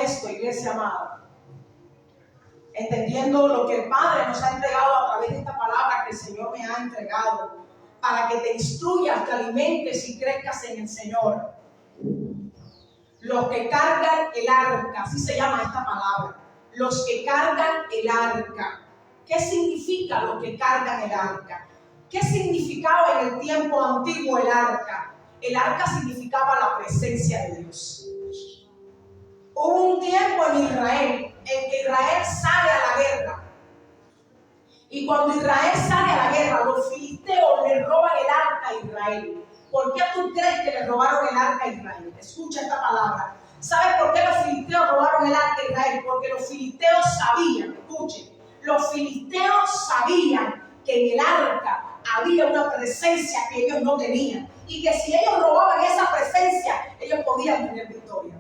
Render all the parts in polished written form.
esto, iglesia amada, entendiendo lo que el Padre nos ha entregado a través de esta palabra que el Señor me ha entregado, para que te instruyas, te alimentes y crezcas en el Señor. Los que cargan el arca, así se llama esta palabra, los que cargan el arca. ¿Qué significa los que cargan el arca? ¿Qué significaba en el tiempo antiguo el arca? El arca significaba la presencia de Dios. Hubo un tiempo en Israel en que Israel sale a la guerra. Y cuando Israel sale a la guerra, los filisteos le roban el arca a Israel. ¿Por qué tú crees que le robaron el arca a Israel? Escucha esta palabra. ¿Sabes por qué los filisteos robaron el arca a Israel? Porque los filisteos sabían, escuchen, los filisteos sabían que en el arca había una presencia que ellos no tenían. Y que si ellos robaban esa presencia, ellos podían tener victoria.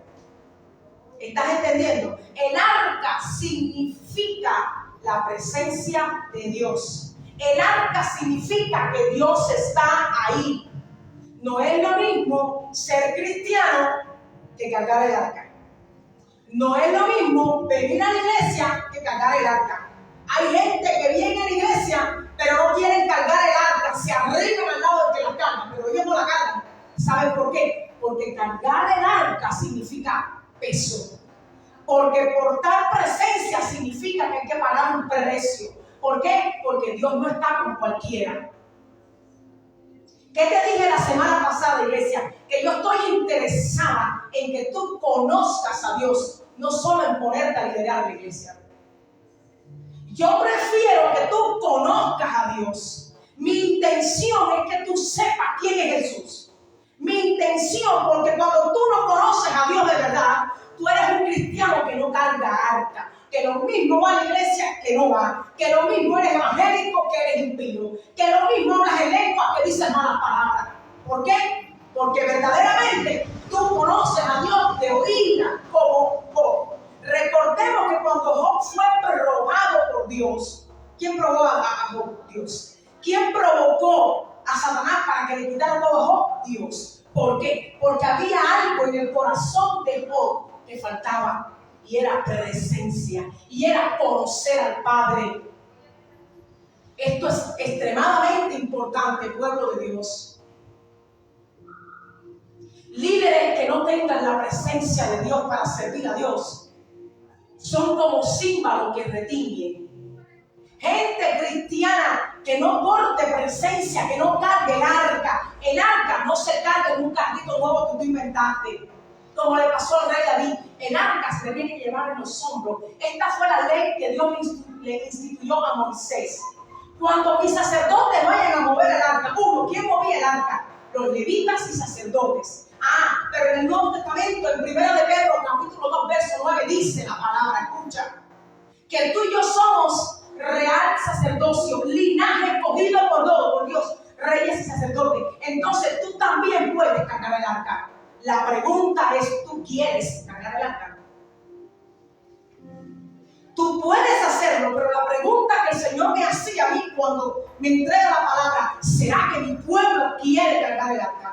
¿Estás entendiendo? El arca significa la presencia de Dios. El arca significa que Dios está ahí. No es lo mismo ser cristiano que cargar el arca. No es lo mismo venir a la iglesia que cargar el arca. Hay gente que viene a la iglesia, pero no quieren cargar el arca. Se arriban al lado del que la carga, pero ellos no la cargan. ¿Saben por qué? Porque cargar el arca significa peso. Porque portar presencia significa que hay que pagar un precio. ¿Por qué? Porque Dios no está con cualquiera. ¿Qué te dije la semana pasada, iglesia? Que yo estoy interesada en que tú conozcas a Dios, no solo en ponerte a liderar la iglesia. Yo prefiero que tú conozcas a Dios. Mi intención es que tú sepas quién es Jesús. Mi intención, porque cuando tú no conoces a Dios de verdad, tú eres un cristiano que no carga arca, que lo mismo va a la iglesia que no va, que lo mismo eres evangélico que eres impío, que lo mismo hablas en lengua que dices malas palabras. ¿Por qué? Porque verdaderamente tú conoces a Dios de oída como Job. Recordemos que cuando Job fue probado por Dios, ¿quién probó a Job? Dios. ¿Quién provocó a Satanás para que le quitara todo a Job? Dios. ¿Por qué? Porque había algo en el corazón de Job que faltaba, y era presencia, y era conocer al Padre. Esto es extremadamente importante, pueblo de Dios. Líderes que no tengan la presencia de Dios para servir a Dios son como címbalos que retiñen. Gente cristiana que no porte presencia, que no cargue el arca. El arca no se carga en un carrito nuevo que tú inventaste, como le pasó al rey David. El arca se le tiene que llevar en los hombros. Esta fue la ley que Dios le instituyó a Moisés. Cuando mis sacerdotes vayan a mover el arca, ¿quién movía el arca? Los levitas y sacerdotes. Pero en el Nuevo Testamento, en 1 de Pedro, capítulo 2, verso 9, dice la palabra, escucha, que tú y yo somos real sacerdocio, linaje escogido por Dios, reyes y sacerdotes. Entonces tú también puedes cargar el arca. La pregunta es, ¿tú quieres cargar el arca? Tú puedes hacerlo, pero la pregunta que el Señor me hacía a mí cuando me entrega la palabra, ¿será que mi pueblo quiere cargar el arca?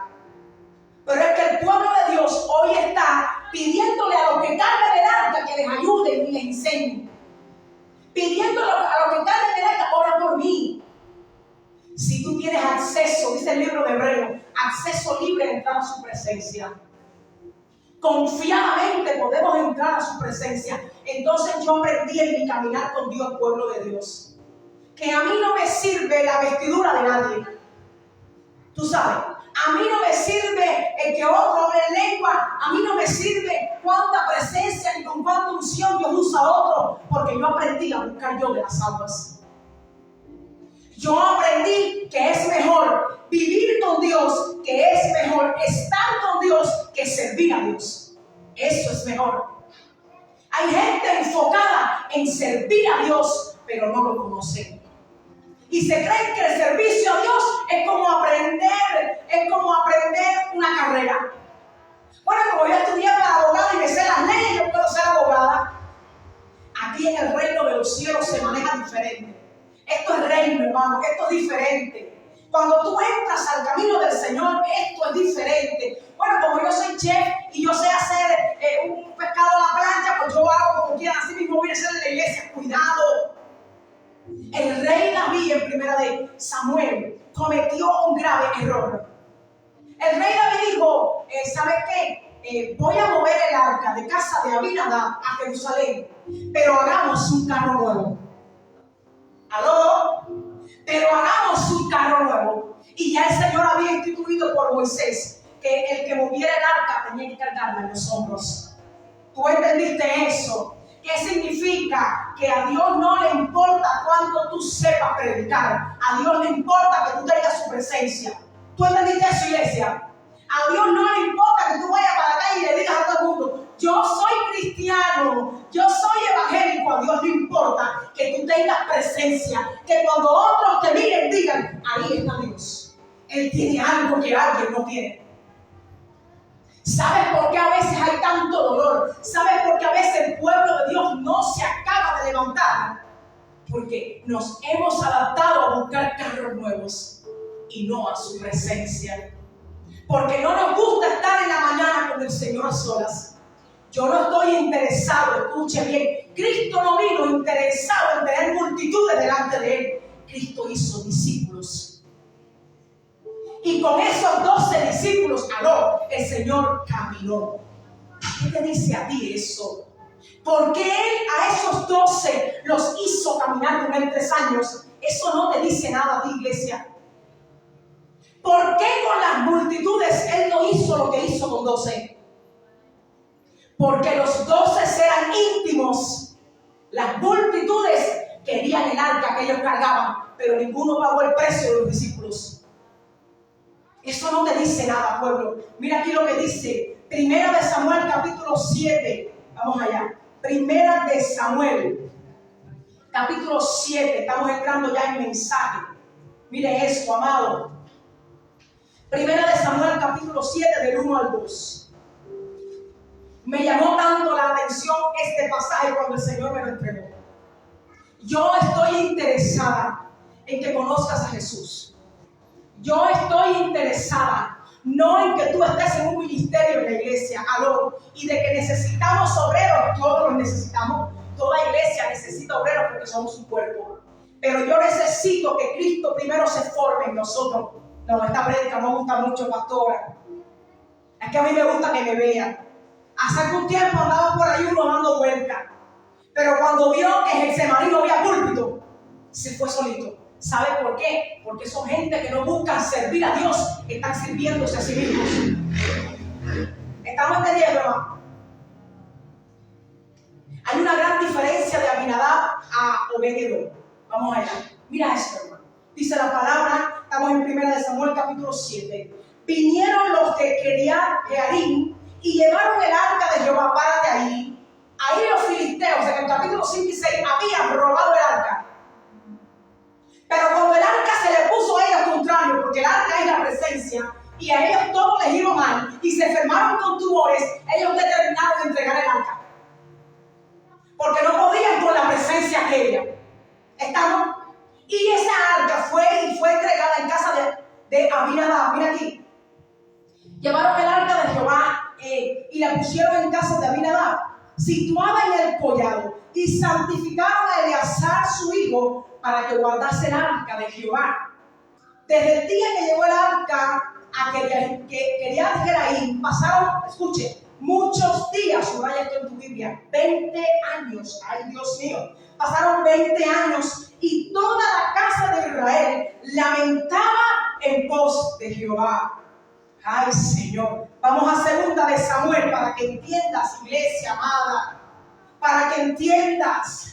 Pero es que el pueblo de Dios hoy está pidiéndole a los que cargan el arca que les ayuden y les enseñen. Pidiéndole a los que cargan el arca, ora por mí. Si tú tienes acceso, dice el libro de Hebreos, acceso libre a entrar a su presencia. Confiadamente podemos entrar a su presencia. Entonces yo aprendí en mi caminar con Dios, pueblo de Dios, que a mí no me sirve la vestidura de nadie. Tú sabes, a mí no me sirve el que otro hable en lengua. A mí no me sirve cuánta presencia y con cuánta unción Dios usa a otro, porque yo aprendí a buscar yo de las almas. Yo aprendí que es mejor vivir con Dios, que es mejor estar con Dios que servir a Dios. Eso es mejor. Hay gente enfocada en servir a Dios, pero no lo conocen. Y se creen que el servicio a Dios es como aprender una carrera. Bueno, como yo estudié para abogada y me sé las leyes, yo puedo ser abogada. Aquí en el reino de los cielos se maneja diferente. Esto es reino, hermano, esto es diferente. Cuando tú entras al camino del Señor, esto es diferente. Bueno, como yo soy chef y yo sé hacer un pescado a la plancha, pues yo hago como quiera, así mismo voy a hacer en la iglesia. Cuidado. El rey David, en primera de Samuel, cometió un grave error. El rey David dijo, ¿sabe qué? Voy a mover el arca de casa de Abinadab a Jerusalén, pero hagamos un carro nuevo. ¿Aló? Pero hagamos un carro nuevo. Y ya el Señor había instituido por Moisés que el que moviera el arca tenía que cargarla en los hombros. ¿Tú entendiste eso? ¿Qué significa? Que a Dios no le importa cuánto tú sepas predicar. A Dios le importa que tú tengas su presencia. ¿Tú entendiste eso, iglesia? A Dios no le importa que tú vayas para la calle y le digas a todo el mundo, yo soy cristiano, yo soy evangélico. A Dios le importa que tú tengas presencia, que cuando otros te miren digan, ahí está Dios. Él tiene algo que alguien no tiene. ¿Sabes por qué a veces hay tanto dolor? ¿Sabes por qué a veces el pueblo de Dios no se acaba de levantar? Porque nos hemos adaptado a buscar carros nuevos y no a su presencia. Porque no nos gusta estar en la mañana con el Señor a solas. Yo no estoy interesado, escuche bien, Cristo no vino interesado en tener multitudes delante de Él. Cristo hizo discípulos. Y con esos 12 discípulos, el Señor caminó. ¿Qué te dice a ti eso? Porque Él a esos 12 los hizo caminar con Él 3 años. Eso no te dice nada a ti, iglesia. ¿Por qué con las multitudes Él no hizo lo que hizo con 12? Porque los 12 eran íntimos. Las multitudes querían el arca que ellos cargaban, pero ninguno pagó el precio de los discípulos. Eso no te dice nada, pueblo. Mira aquí lo que dice. Primera de Samuel, capítulo 7. Vamos allá. Primera de Samuel, capítulo 7. Estamos entrando ya en mensaje. Mire esto, amado. Primera de Samuel, capítulo 7, del 1 al 2. Me llamó tanto la atención este pasaje cuando el Señor me lo entregó. Yo estoy interesada en que conozcas a Jesús. Yo estoy interesada, no en que tú estés en un ministerio en la iglesia, y de que necesitamos obreros, todos los necesitamos. Toda iglesia necesita obreros porque somos un cuerpo. Pero yo necesito que Cristo primero se forme en nosotros. No, esta prédica me gusta mucho, pastora. Es que a mí me gusta que me vean. Hace algún tiempo andaba por ahí uno dando vueltas. Pero cuando vio que en Getsemaní no había púlpito, se fue solito. ¿Sabe por qué? Porque son gente que no buscan servir a Dios, que están sirviéndose a sí mismos. ¿Estamos entendiendo, hermano? Hay una gran diferencia de Abinadab a Obed-Edom. Vamos allá. Mira esto, hermano. Dice la palabra, estamos en 1 Samuel capítulo 7. Vinieron los de Kiriat-Jearim y llevaron el arca de Jehová para de ahí. Ahí los filisteos, en el capítulo 5 y 6, habían robado el arca. Pero cuando el arca se le puso a ellos contrario, porque el arca es la presencia, y a ellos todo les iba mal, y se enfermaron con tumores, ellos determinaron de entregar el arca. Porque no podían con la presencia aquella. ¿Estamos? Y esa arca fue entregada en casa de Abinadab. Mira aquí. Llevaron el arca de Jehová y la pusieron en casa de Abinadab, situada en el collado, y santificaron a Eleazar su hijo para que guardase el arca de Jehová. Desde el día que llegó el arca a Kiriat-Jearim pasaron, escuche, muchos días, subraya esto en tu Biblia, 20 años, ay Dios mío, pasaron 20 años y toda la casa de Israel lamentaba en pos de Jehová. Ay Señor, vamos a 2 de Samuel para que entiendas, iglesia amada, para que entiendas.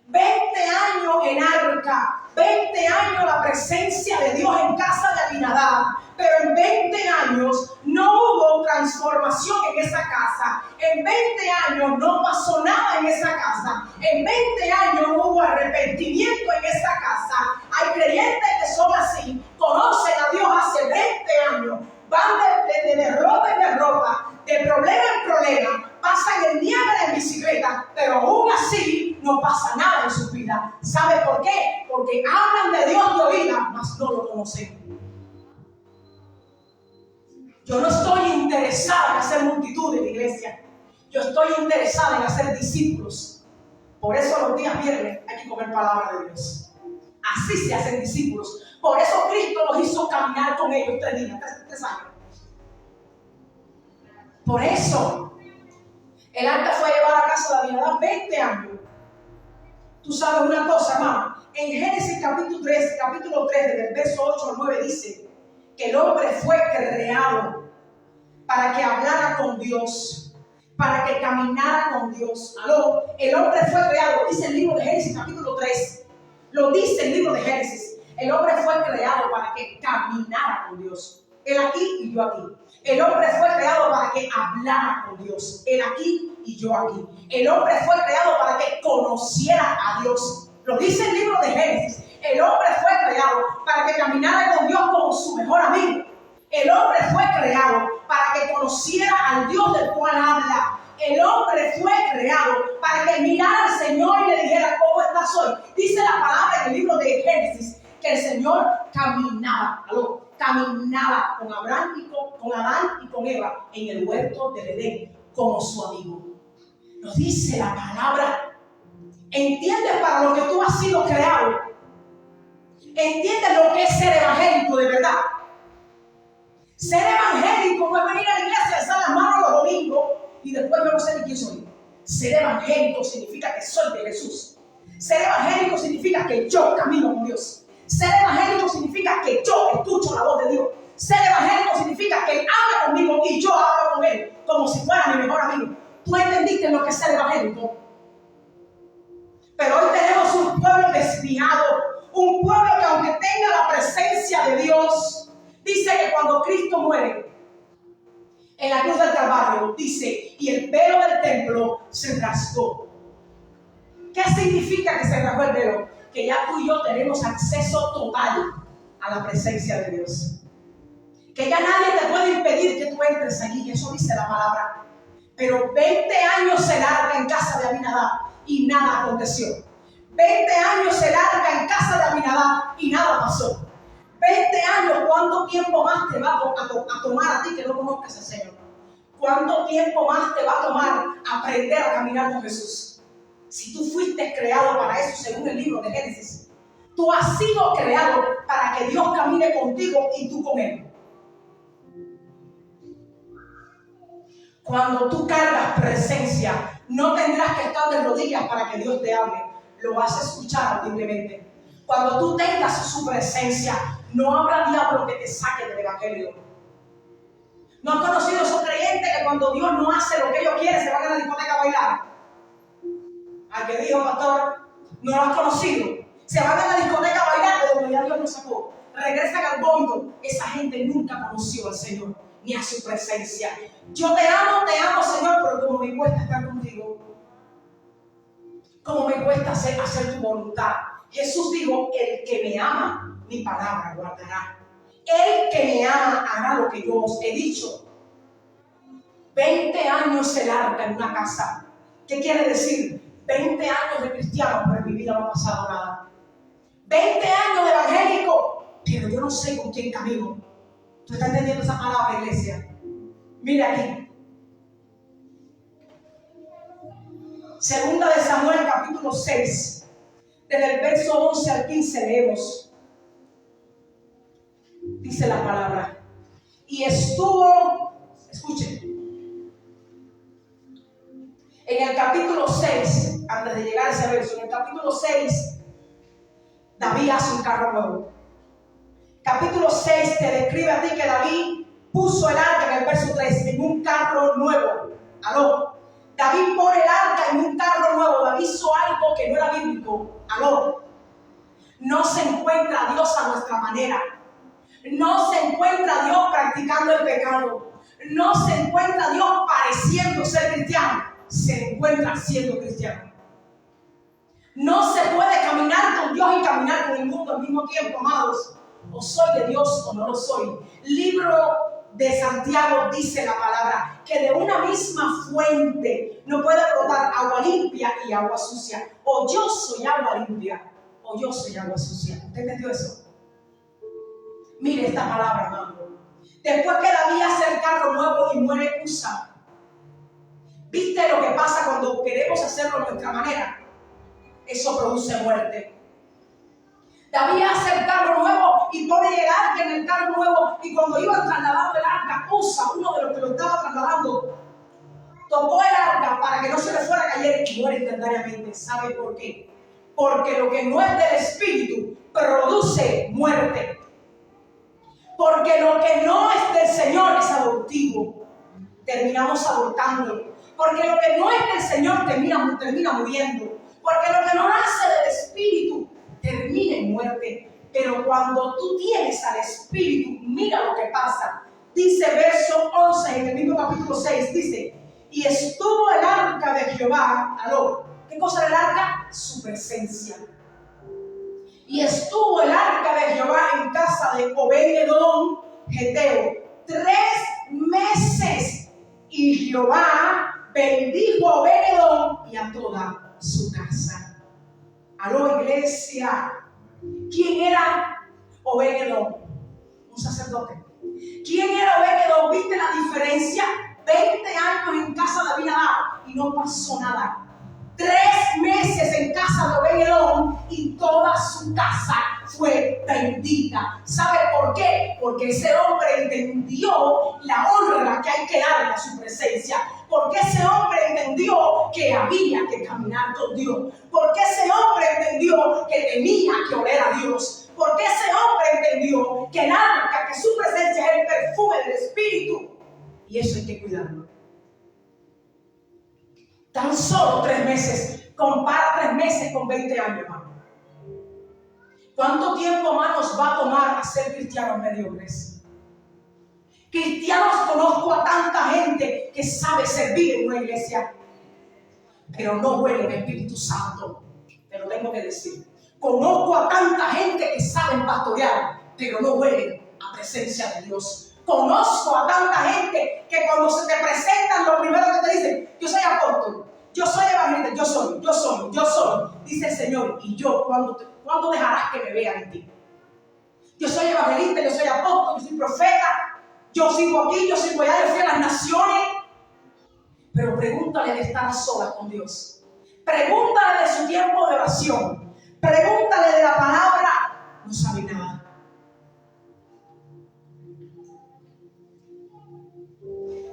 20 años en arca, 20 años la presencia de Dios en casa de Abinadab, pero en 20 años no hubo transformación en esa casa, en 20 años no pasó nada en esa casa, en 20 años no hubo arrepentimiento en esa casa. Hay creyentes que son así, conocen a Dios hace 20 años, van de derrota en derrota, de problema en problema, pasan el nieve en bicicleta, pero aún así no pasa nada en su vida. ¿Sabe por qué? Porque hablan de Dios de oída, mas no lo conocen. Yo no estoy interesada en hacer multitudes de iglesia. Yo estoy interesada en hacer discípulos. Por eso los días viernes hay que comer palabra de Dios. Así se hacen discípulos. Por eso Cristo los hizo caminar con ellos 3 días, 3 años. Por eso el arca fue llevada a casa de Abinadab 20 años. Tú sabes una cosa, hermano. En Génesis capítulo 3, del verso 8 al 9 dice que el hombre fue creado para que hablara con Dios, para que caminara con Dios. ¿Aló? El hombre fue creado, dice el libro de Génesis capítulo 3. Lo dice el libro de Génesis. El hombre fue creado para que caminara con Dios. Él aquí y yo aquí. El hombre fue creado para que hablara con Dios. Él aquí y yo aquí. El hombre fue creado para que conociera a Dios. Lo dice el libro de Génesis. El hombre fue creado para que caminara con Dios como su mejor amigo. El hombre fue creado para que conociera al Dios del cual habla. El hombre fue creado para que mirara al Señor y le dijera: ¿cómo estás hoy? Dice la palabra en el libro de Génesis que el Señor caminaba con Adán y con Eva en el huerto del Edén como su amigo. Nos dice la palabra. ¿Entiendes para lo que tú has sido creado? ¿Entiendes lo que es ser evangélico de verdad? Ser evangélico no es venir a la iglesia, alzar las manos los domingos y después yo no sé ni quién soy. Ser evangélico significa que soy de Jesús. Ser evangélico significa que yo camino con Dios. Ser evangélico significa que yo escucho la voz de Dios. Ser evangélico significa que Él habla conmigo y yo hablo con Él como si fuera mi mejor amigo. ¿Tú entendiste lo que es ser evangélico? Pero hoy tenemos un pueblo desviado, un pueblo que aunque tenga la presencia de Dios, dice que cuando Cristo muere en la cruz del Calvario, dice, y el velo del templo se rasgó. ¿Qué significa que se rasgó el velo? Que ya tú y yo tenemos acceso total a la presencia de Dios. Que ya nadie te puede impedir que tú entres allí, eso dice la palabra. Pero 20 años se larga en casa de Abinadab y nada aconteció. 20 años se larga en casa de Abinadab y nada pasó. 20 años, ¿cuánto tiempo más te va a tomar a ti que no conozcas al Señor? ¿Cuánto tiempo más te va a tomar aprender a caminar con Jesús? Si tú fuiste creado para eso, según el libro de Génesis, tú has sido creado para que Dios camine contigo y tú con Él. Cuando tú cargas presencia, no tendrás que estar de rodillas para que Dios te hable. Lo vas a escuchar audiblemente. Cuando tú tengas su presencia, no habrá diablo que te saque del evangelio. ¿No has conocido esos creyentes que cuando Dios no hace lo que ellos quieren, se van a la discoteca a bailar? Al que dijo, pastor, no lo has conocido. Se van a la discoteca a bailar de donde ya Dios nos sacó. Regresan al vómito. Esa gente nunca conoció al Señor ni a su presencia. Yo te amo, Señor, pero como me cuesta estar contigo, como me cuesta hacer tu voluntad. Jesús dijo: el que me ama, mi palabra guardará. El que me ama hará lo que yo os he dicho. 20 años se larga en una casa. ¿Qué quiere decir? 20 años de cristiano, pero en mi vida no ha pasado nada. 20 años de evangélico, pero yo no sé con quién camino. ¿Tú estás entendiendo esa palabra, iglesia? Mira aquí. Segunda de Samuel, capítulo 6. Desde el verso 11 al 15 leemos. Dice la palabra. Y estuvo, escuchen, en el capítulo 6, antes de llegar a ese verso, en el capítulo 6, David hace un carro nuevo. Capítulo 6 te describe a ti que David puso el arca en el verso 3 en un carro nuevo. Aló. David pone el arca en un carro nuevo. David hizo algo que no era bíblico. Aló. No se encuentra Dios a nuestra manera. No se encuentra Dios practicando el pecado. No se encuentra Dios pareciendo ser cristiano. Se encuentra siendo cristiano. No se puede caminar con Dios y caminar con el mundo al mismo tiempo, amados. O soy de Dios o no lo soy. Libro de Santiago dice la palabra que de una misma fuente no puede brotar agua limpia y agua sucia. O yo soy agua limpia o yo soy agua sucia. ¿Usted entendió eso? Mire esta palabra, hermano. Después que David hace el carro nuevo y muere Usa, ¿Viste lo que pasa cuando queremos hacerlo a nuestra manera? Eso produce muerte. David hace el carro nuevo y pone el arca en el carro nuevo, y cuando iban trasladando el arca, Usa, uno de los que lo estaba trasladando, tocó el arca para que no se le fuera a caer y muere instantáneamente. ¿Sabe por qué? Porque lo que no es del Espíritu produce muerte. Porque lo que no es del Señor es abortivo. Terminamos abortando. Porque lo que no es del Señor termina muriendo. Porque lo que no nace del Espíritu termina en muerte. Pero cuando tú tienes al Espíritu, mira lo que pasa. Dice verso 11 en el mismo capítulo 6, dice: y estuvo el arca de Jehová, aló, ¿qué cosa era el arca? Su presencia. Y estuvo el arca de Jehová en casa de Obed-edom, Geteo, 3 meses. Y Jehová bendijo a Obed-edom y a toda su casa. Aló, iglesia. ¿Quién era Obed-edom? Un sacerdote. ¿Quién era Obed-edom? ¿Viste la diferencia? 20 años en casa de Abinadab y no pasó nada. 3 meses en casa de Obed-edom y toda su casa fue bendita. ¿Sabe por qué? Porque ese hombre entendió la honra que hay que darle a su presencia. Porque ese hombre entendió que había que caminar con Dios. Porque ese hombre entendió que tenía que oler a Dios. Porque ese hombre entendió que el arca, que su presencia es el perfume del Espíritu. Y eso hay que cuidarlo. Tan solo 3 meses. Compara 3 meses con 20 años, hermano. ¿Cuánto tiempo más nos va a tomar a ser cristianos mediocres? Cristianos, conozco a tanta gente que sabe servir en una iglesia, pero no huele el Espíritu Santo. Te lo tengo que decir. Conozco a tanta gente que sabe pastorear, pero no huele a presencia de Dios. Conozco a tanta gente que cuando se te presentan, lo primero que te dicen: yo soy apóstol, yo soy evangelista, yo soy. Dice el Señor: y yo, ¿cuándo dejarás que me vean en ti? Yo soy evangelista, yo soy apóstol, yo soy profeta, yo sigo aquí, yo sigo allá, yo fui a las naciones. Pero pregúntale de estar a solas con Dios. Pregúntale de su tiempo de oración. Pregúntale de la palabra. No sabe nada.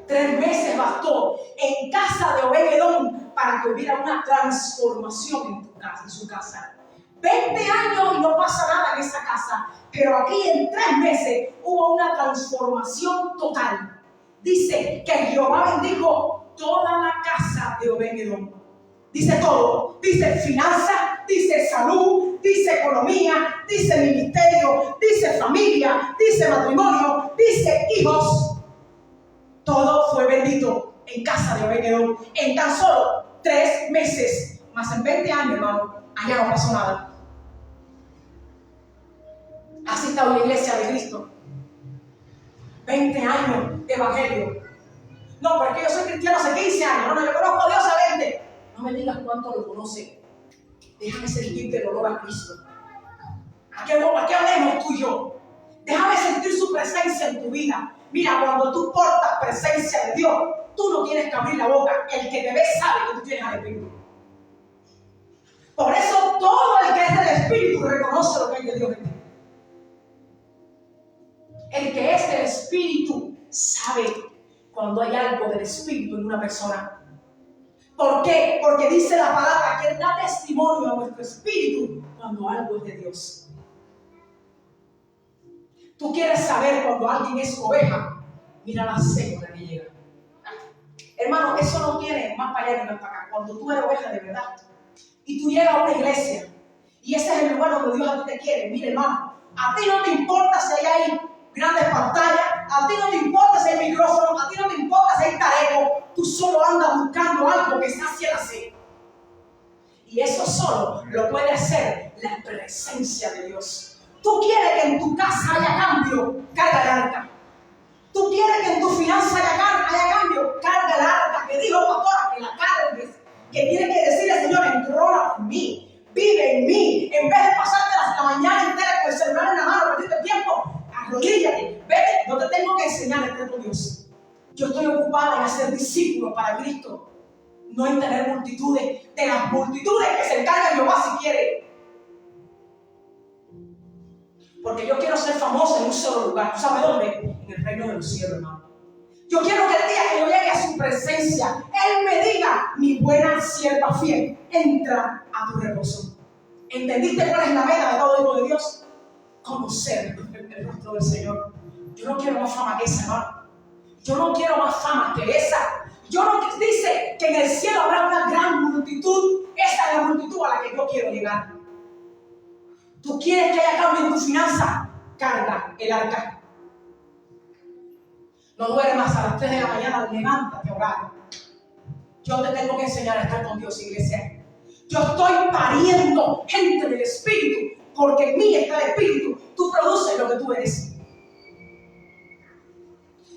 3 meses bastó en casa de Obed-edom para que hubiera una transformación en tu casa, en su casa. 20 años y no pasa nada en esa casa, pero aquí en 3 meses hubo una transformación total. Dice que Jehová bendijo toda la casa de Obed-edom. Dice todo. Dice finanzas, dice salud, dice economía, dice ministerio, dice familia, dice matrimonio, dice hijos. Todo fue bendito en casa de Obed-edom en tan solo 3 meses. Más en 20 años, hermano, allá no pasó nada. Así está una iglesia de Cristo. 20 años de evangelio. No, porque yo soy cristiano hace 15 años. No, yo conozco a Dios a 20. No me digas cuánto lo conoce. Déjame sentirte el olor a Cristo. Aquí hablemos tú y yo. Déjame sentir su presencia en tu vida. Mira, cuando tú portas presencia de Dios, tú no tienes que abrir la boca. El que te ve sabe que tú tienes al Espíritu. Por eso todo el que es del Espíritu reconoce lo que hay de Dios en ti. El que es del Espíritu sabe cuando hay algo del Espíritu en una persona. ¿Por qué? Porque dice la palabra que Él da testimonio a nuestro espíritu cuando algo es de Dios. Tú quieres saber cuando alguien es oveja, mira la célula que llega. Hermano, eso no tiene más para allá ni más para acá. Cuando tú eres oveja de verdad y tú llegas a una iglesia y ese es el lugar donde Dios a ti te quiere, mire, hermano, a ti no te importa si hay grandes pantallas, a ti no te importa si hay micrófonos, a ti no te importa si hay tareco, tú solo andas buscando algo que sacie la sed. Y eso solo lo puede hacer la presencia de Dios. Tú quieres que en tu casa haya cambio, carga el arca. Tú quieres que en tu finanza haya cambio, carga el arca. Que dijo pastora, que la cargues. Que tienes que decirle: Señor, entrona en mí, vive en mí. En vez de pasarte la mañana entera con el celular en la mano, perdiendo el tiempo, arrodíllate, vete. No te tengo que enseñar a estar con Dios. Yo estoy ocupada en hacer discípulos para Cristo. no en tener multitudes, de las multitudes que se encarga Jehová si quiere. Porque yo quiero ser famoso en un solo lugar. ¿Tú sabes dónde? En el reino de los cielos, hermano. Yo quiero que el día que yo llegue a su presencia, Él me diga: mi buena sierva fiel, entra a tu reposo. ¿Entendiste cuál es la meta de todo hijo de Dios? Conocer el rostro del Señor. Yo no quiero más fama que esa, hermano. Yo no quiero más fama que esa. Dice que en el cielo habrá una gran multitud. Esa es la multitud a la que yo quiero llegar. ¿Tú quieres que haya cambio en tu finanza? Carga el arca. No duermas a las 3 de la mañana, levántate a orar. Yo te tengo que enseñar a estar con Dios, iglesia. Yo estoy pariendo gente del Espíritu, porque en mí está el Espíritu. Tú produces lo que tú eres.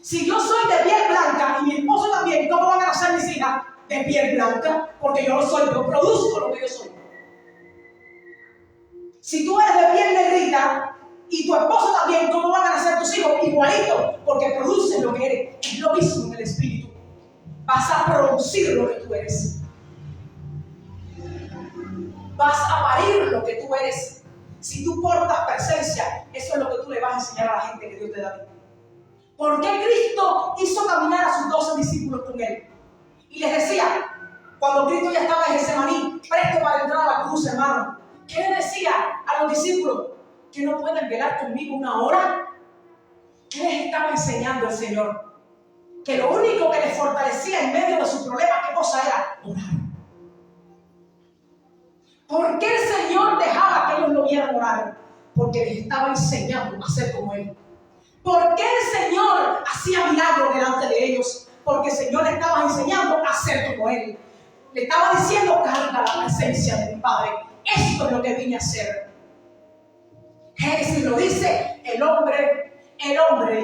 Si yo soy de piel blanca y mi esposo también, ¿cómo van a nacer mis hijas de piel blanca? Porque yo no soy, yo produzco lo que yo soy. Si tú eres de piel negrita y tu esposo también, ¿cómo van a nacer tus hijos? Igualito, porque producen lo que eres. Es lo mismo en el Espíritu. Vas a producir lo que tú eres. Vas a parir lo que tú eres. Si tú portas presencia, eso es lo que tú le vas a enseñar a la gente que Dios te da a ti. ¿Por qué Cristo hizo caminar a sus 12 discípulos con Él? Y les decía, cuando Cristo ya estaba en Getsemaní, presto para entrar a la cruz, hermano, ¿qué le decía a los discípulos? ¿Que no pueden velar conmigo una hora? ¿Qué les estaba enseñando el Señor? Que lo único que les fortalecía en medio de sus problemas, ¿qué cosa era? Orar. ¿Por qué el Señor dejaba que ellos lo vieran orar? Porque les estaba enseñando a ser como Él. ¿Por qué el Señor hacía milagros delante de ellos? Porque el Señor les estaba enseñando a ser como Él. Le estaba diciendo: carga la presencia de mi Padre. Esto es lo que vine a hacer. Génesis lo dice: el hombre,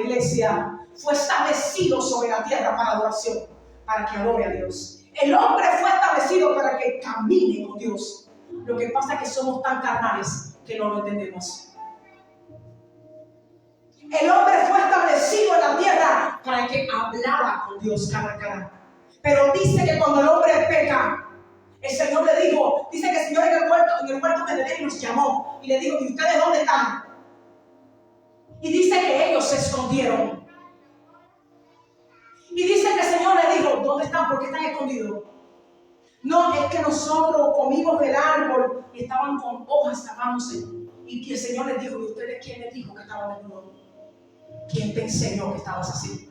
iglesia, fue establecido sobre la tierra para adoración, para que adore a Dios. El hombre fue establecido para que camine con Dios. Lo que pasa es que somos tan carnales que no lo entendemos. El hombre fue establecido en la tierra para que hablara con Dios cara a cara. Pero dice que cuando el hombre peca, el Señor le dijo, dice que el Señor en el huerto de Edén nos llamó y le dijo: ¿y ustedes dónde están? Y dice que ellos se escondieron. Y dice que el Señor le dijo: ¿dónde están? ¿Por qué están escondidos? No, es que nosotros comimos del árbol y estaban con hojas tapándose. Y que el Señor les dijo: ¿y ustedes quién les dijo que estaban desnudos? ¿Quién te enseñó que estabas así?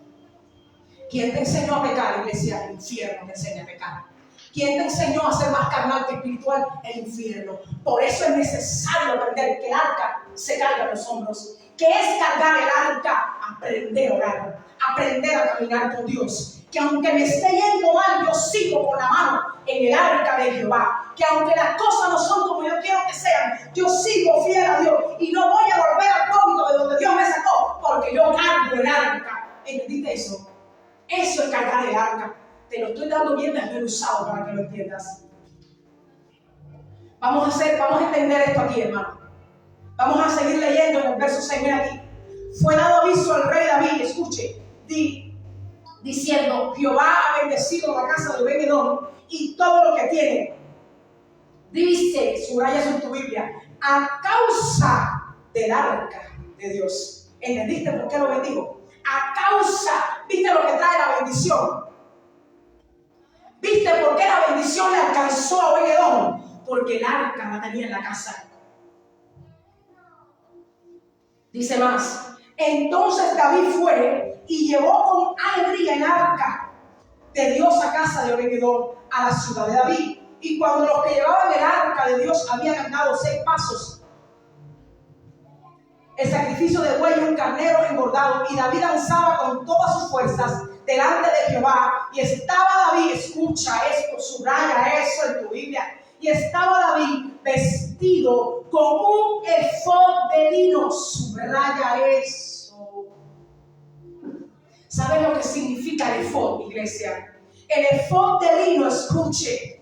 ¿Quién te enseñó a pecar, iglesia? El infierno te enseña a pecar. ¿Quién te enseñó a ser más carnal que espiritual? El infierno. Por eso es necesario aprender que el arca se carga en los hombros. ¿Qué es cargar el arca? Aprender a orar, aprender a caminar con Dios. Que aunque me esté yendo mal, yo sigo con la mano en el arca de Jehová. Que aunque las cosas no son como yo quiero que sean, yo sigo fiel a Dios y no voy a volver al código de donde Dios me sacó, porque yo cargo el arca. ¿Entendiste eso? Eso es cargar el arca. Te lo estoy dando bien desmenuzado para que lo entiendas. Vamos a entender esto aquí, hermano. Vamos a seguir leyendo en el verso 6. Mira aquí. Fue dado aviso al rey David, escuche, diciendo: Jehová ha bendecido la casa de Obed-Edom y todo lo que tiene. Dice, subraya eso en tu Biblia, a causa del arca de Dios. ¿Entendiste por qué lo bendigo? A causa, ¿viste lo que trae la bendición? ¿Viste por qué la bendición le alcanzó a Obed-Edom? Porque el arca la tenía en la casa. Dice más: entonces David fue y llevó con alegría el arca de Dios a casa de Obed-Edom, a la ciudad de David. Y cuando los que llevaban el arca de Dios habían andado 6 pasos, el sacrificio de buey y un carnero engordado, y David danzaba con todas sus fuerzas delante de Jehová. Y estaba David, escucha esto, subraya eso en tu Biblia, y estaba David vestido con un efod de lino. Subraya eso. ¿Sabes lo que significa el efod, iglesia? El efod de lino, escuche.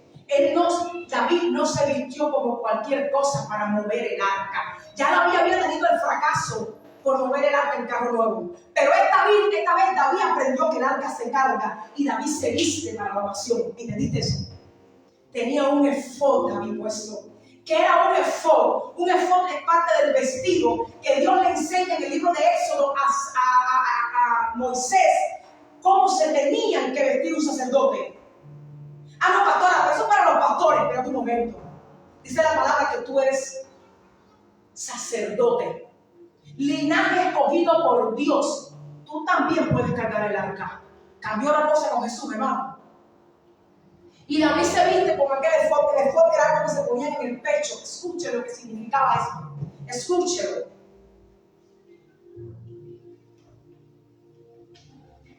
David no se vistió como cualquier cosa para mover el arca. Ya David había tenido el fracaso por mover el arca en carro nuevo. Pero esta vez David aprendió que el arca se carga y David se viste para la ocasión. Y me dice eso. Tenía un efod David puesto. ¿Qué era un efod? Un efod es parte del vestido que Dios le enseña en el libro de Éxodo a Moisés cómo se tenían que vestir un sacerdote. Ah, no, pastora, eso es para los pastores. Espera un momento. Dice la palabra que tú eres sacerdote, linaje escogido por Dios. Tú también puedes cargar el arca. Cambió la cosa con Jesús, hermano. Y David se viste con aquel efod. El efod era algo que se ponía en el pecho. Escuche lo que significaba eso. Escúchelo.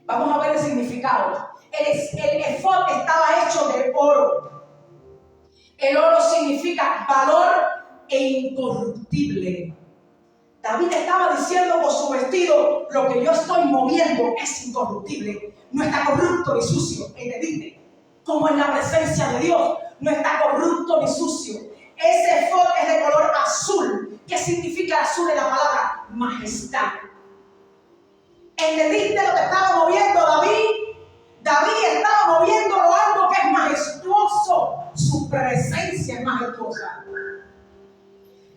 Vamos a ver el significado. El efod estaba hecho de oro. El oro significa valor e incorruptible. David estaba diciendo por su vestido: lo que yo estoy moviendo es incorruptible, no está corrupto ni sucio. ¿Entendiste? Como en la presencia de Dios, no está corrupto ni sucio. Ese efod es de color azul. ¿Qué significa azul en la palabra? Majestad. ¿Entendiste lo que estaba moviendo David? David estaba moviendo algo que es majestuoso. Su presencia es majestuosa.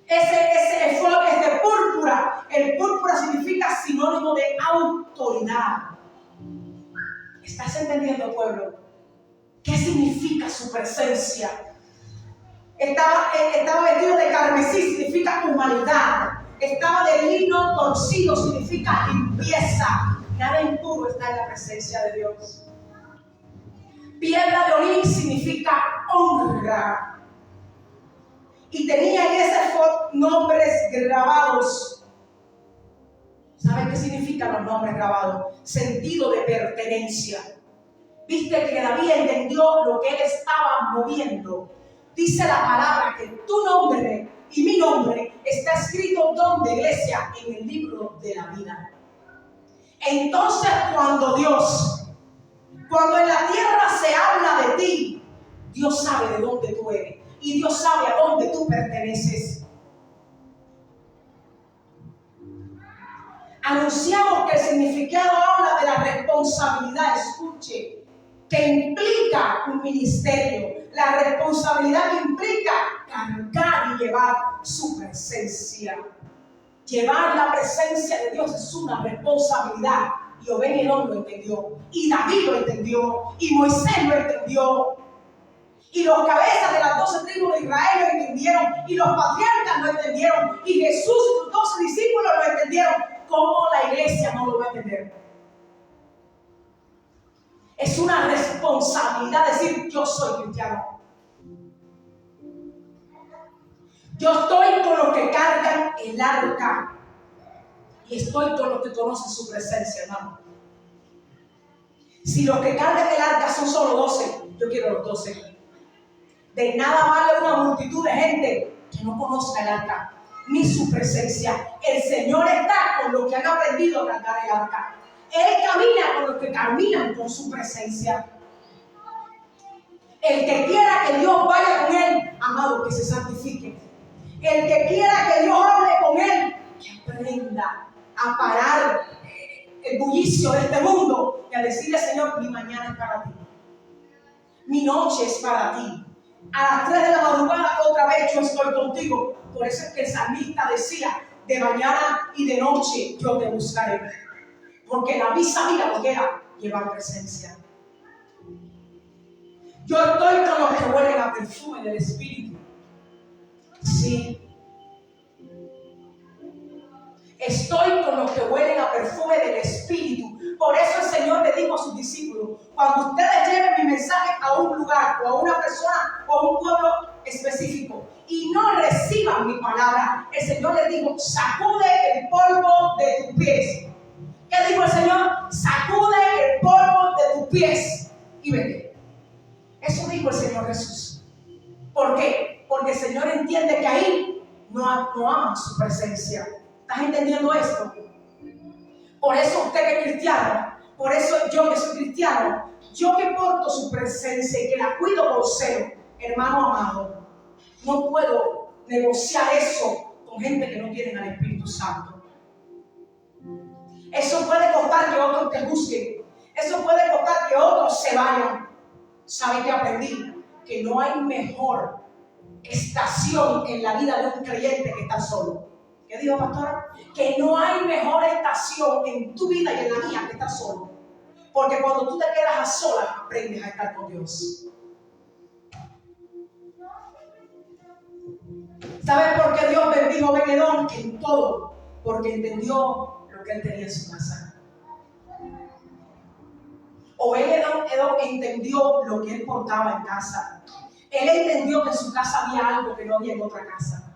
Ese efod es de púrpura. El púrpura significa sinónimo de autoridad. ¿Estás entendiendo, pueblo? ¿Qué significa su presencia? Estaba vestido de carmesí, significa humanidad. Estaba de lino torcido, significa limpieza. Nada impuro está en la presencia de Dios. Piedra de onís significa honra. Y tenía en ese efod nombres grabados. ¿Saben qué significan los nombres grabados? Sentido de pertenencia. Viste que David entendió lo que él estaba moviendo. Dice la palabra que tu nombre y mi nombre está escrito ¿dónde, iglesia? En el libro de la vida. Entonces cuando en la tierra se habla de ti, Dios sabe de dónde tú eres y Dios sabe a dónde tú perteneces. Anunciamos que el significado habla de la responsabilidad, escuche, que implica un ministerio. La responsabilidad implica cargar y llevar su presencia. Llevar la presencia de Dios es una responsabilidad. Y Obed-Edom lo entendió, y David lo entendió, y Moisés lo entendió, y los cabezas de las 12 tribus de Israel lo entendieron, y los patriarcas lo entendieron, y Jesús y sus 12 discípulos lo entendieron. ¿Cómo la iglesia no lo va a entender? Es una responsabilidad decir: yo soy cristiano. Yo estoy con los que cargan el arca. Y estoy con los que conocen su presencia, hermano. Si los que cargan el arca son solo 12, yo quiero los 12. De nada vale una multitud de gente que no conozca el arca, ni su presencia. El Señor está con los que han aprendido a cargar el arca. Él camina con los que caminan con su presencia. El que quiera que Dios vaya con él, amado, que se santifique. El que quiera que Dios hable con él, que aprenda a parar el bullicio de este mundo y a decirle: Señor, mi mañana es para ti, mi noche es para ti. A las 3 de la madrugada otra vez yo estoy contigo. Por eso es que el salmista decía: de mañana y de noche yo te buscaré. Porque la visa mía lo que era llevar presencia. Yo estoy con los que huelen a perfume del Espíritu. Sí. Estoy con los que huelen a perfume del Espíritu. Por eso el Señor le dijo a sus discípulos: cuando ustedes lleven mi mensaje a un lugar o a una persona o a un pueblo específico y no reciban mi palabra, el Señor les dijo: sacude el polvo de tus pies. ¿Qué dijo el Señor? Sacude el polvo de tus pies y vete. Eso dijo el Señor Jesús. ¿Por qué? Porque el Señor entiende que ahí no ama su presencia. ¿Estás entendiendo esto? Por eso usted que es cristiano, por eso yo que soy cristiano, yo que porto su presencia y que la cuido por cero, hermano amado, no puedo negociar eso con gente que no tienen al Espíritu Santo. Eso puede costar que otros te juzguen. Eso puede costar que otros se vayan. ¿Sabe qué aprendí? Que no hay mejor estación en la vida de un creyente que estar solo. ¿Qué dijo, pastora? Que no hay mejor estación en tu vida y en la mía que estar solo. Porque cuando tú te quedas a solas, aprendes a estar con Dios. ¿Sabes por qué Dios bendijo a Obed-Edom? En todo. Porque entendió lo que él tenía en su casa. Obed-Edom entendió lo que él portaba en casa. Él entendió que en su casa había algo que no había en otra casa.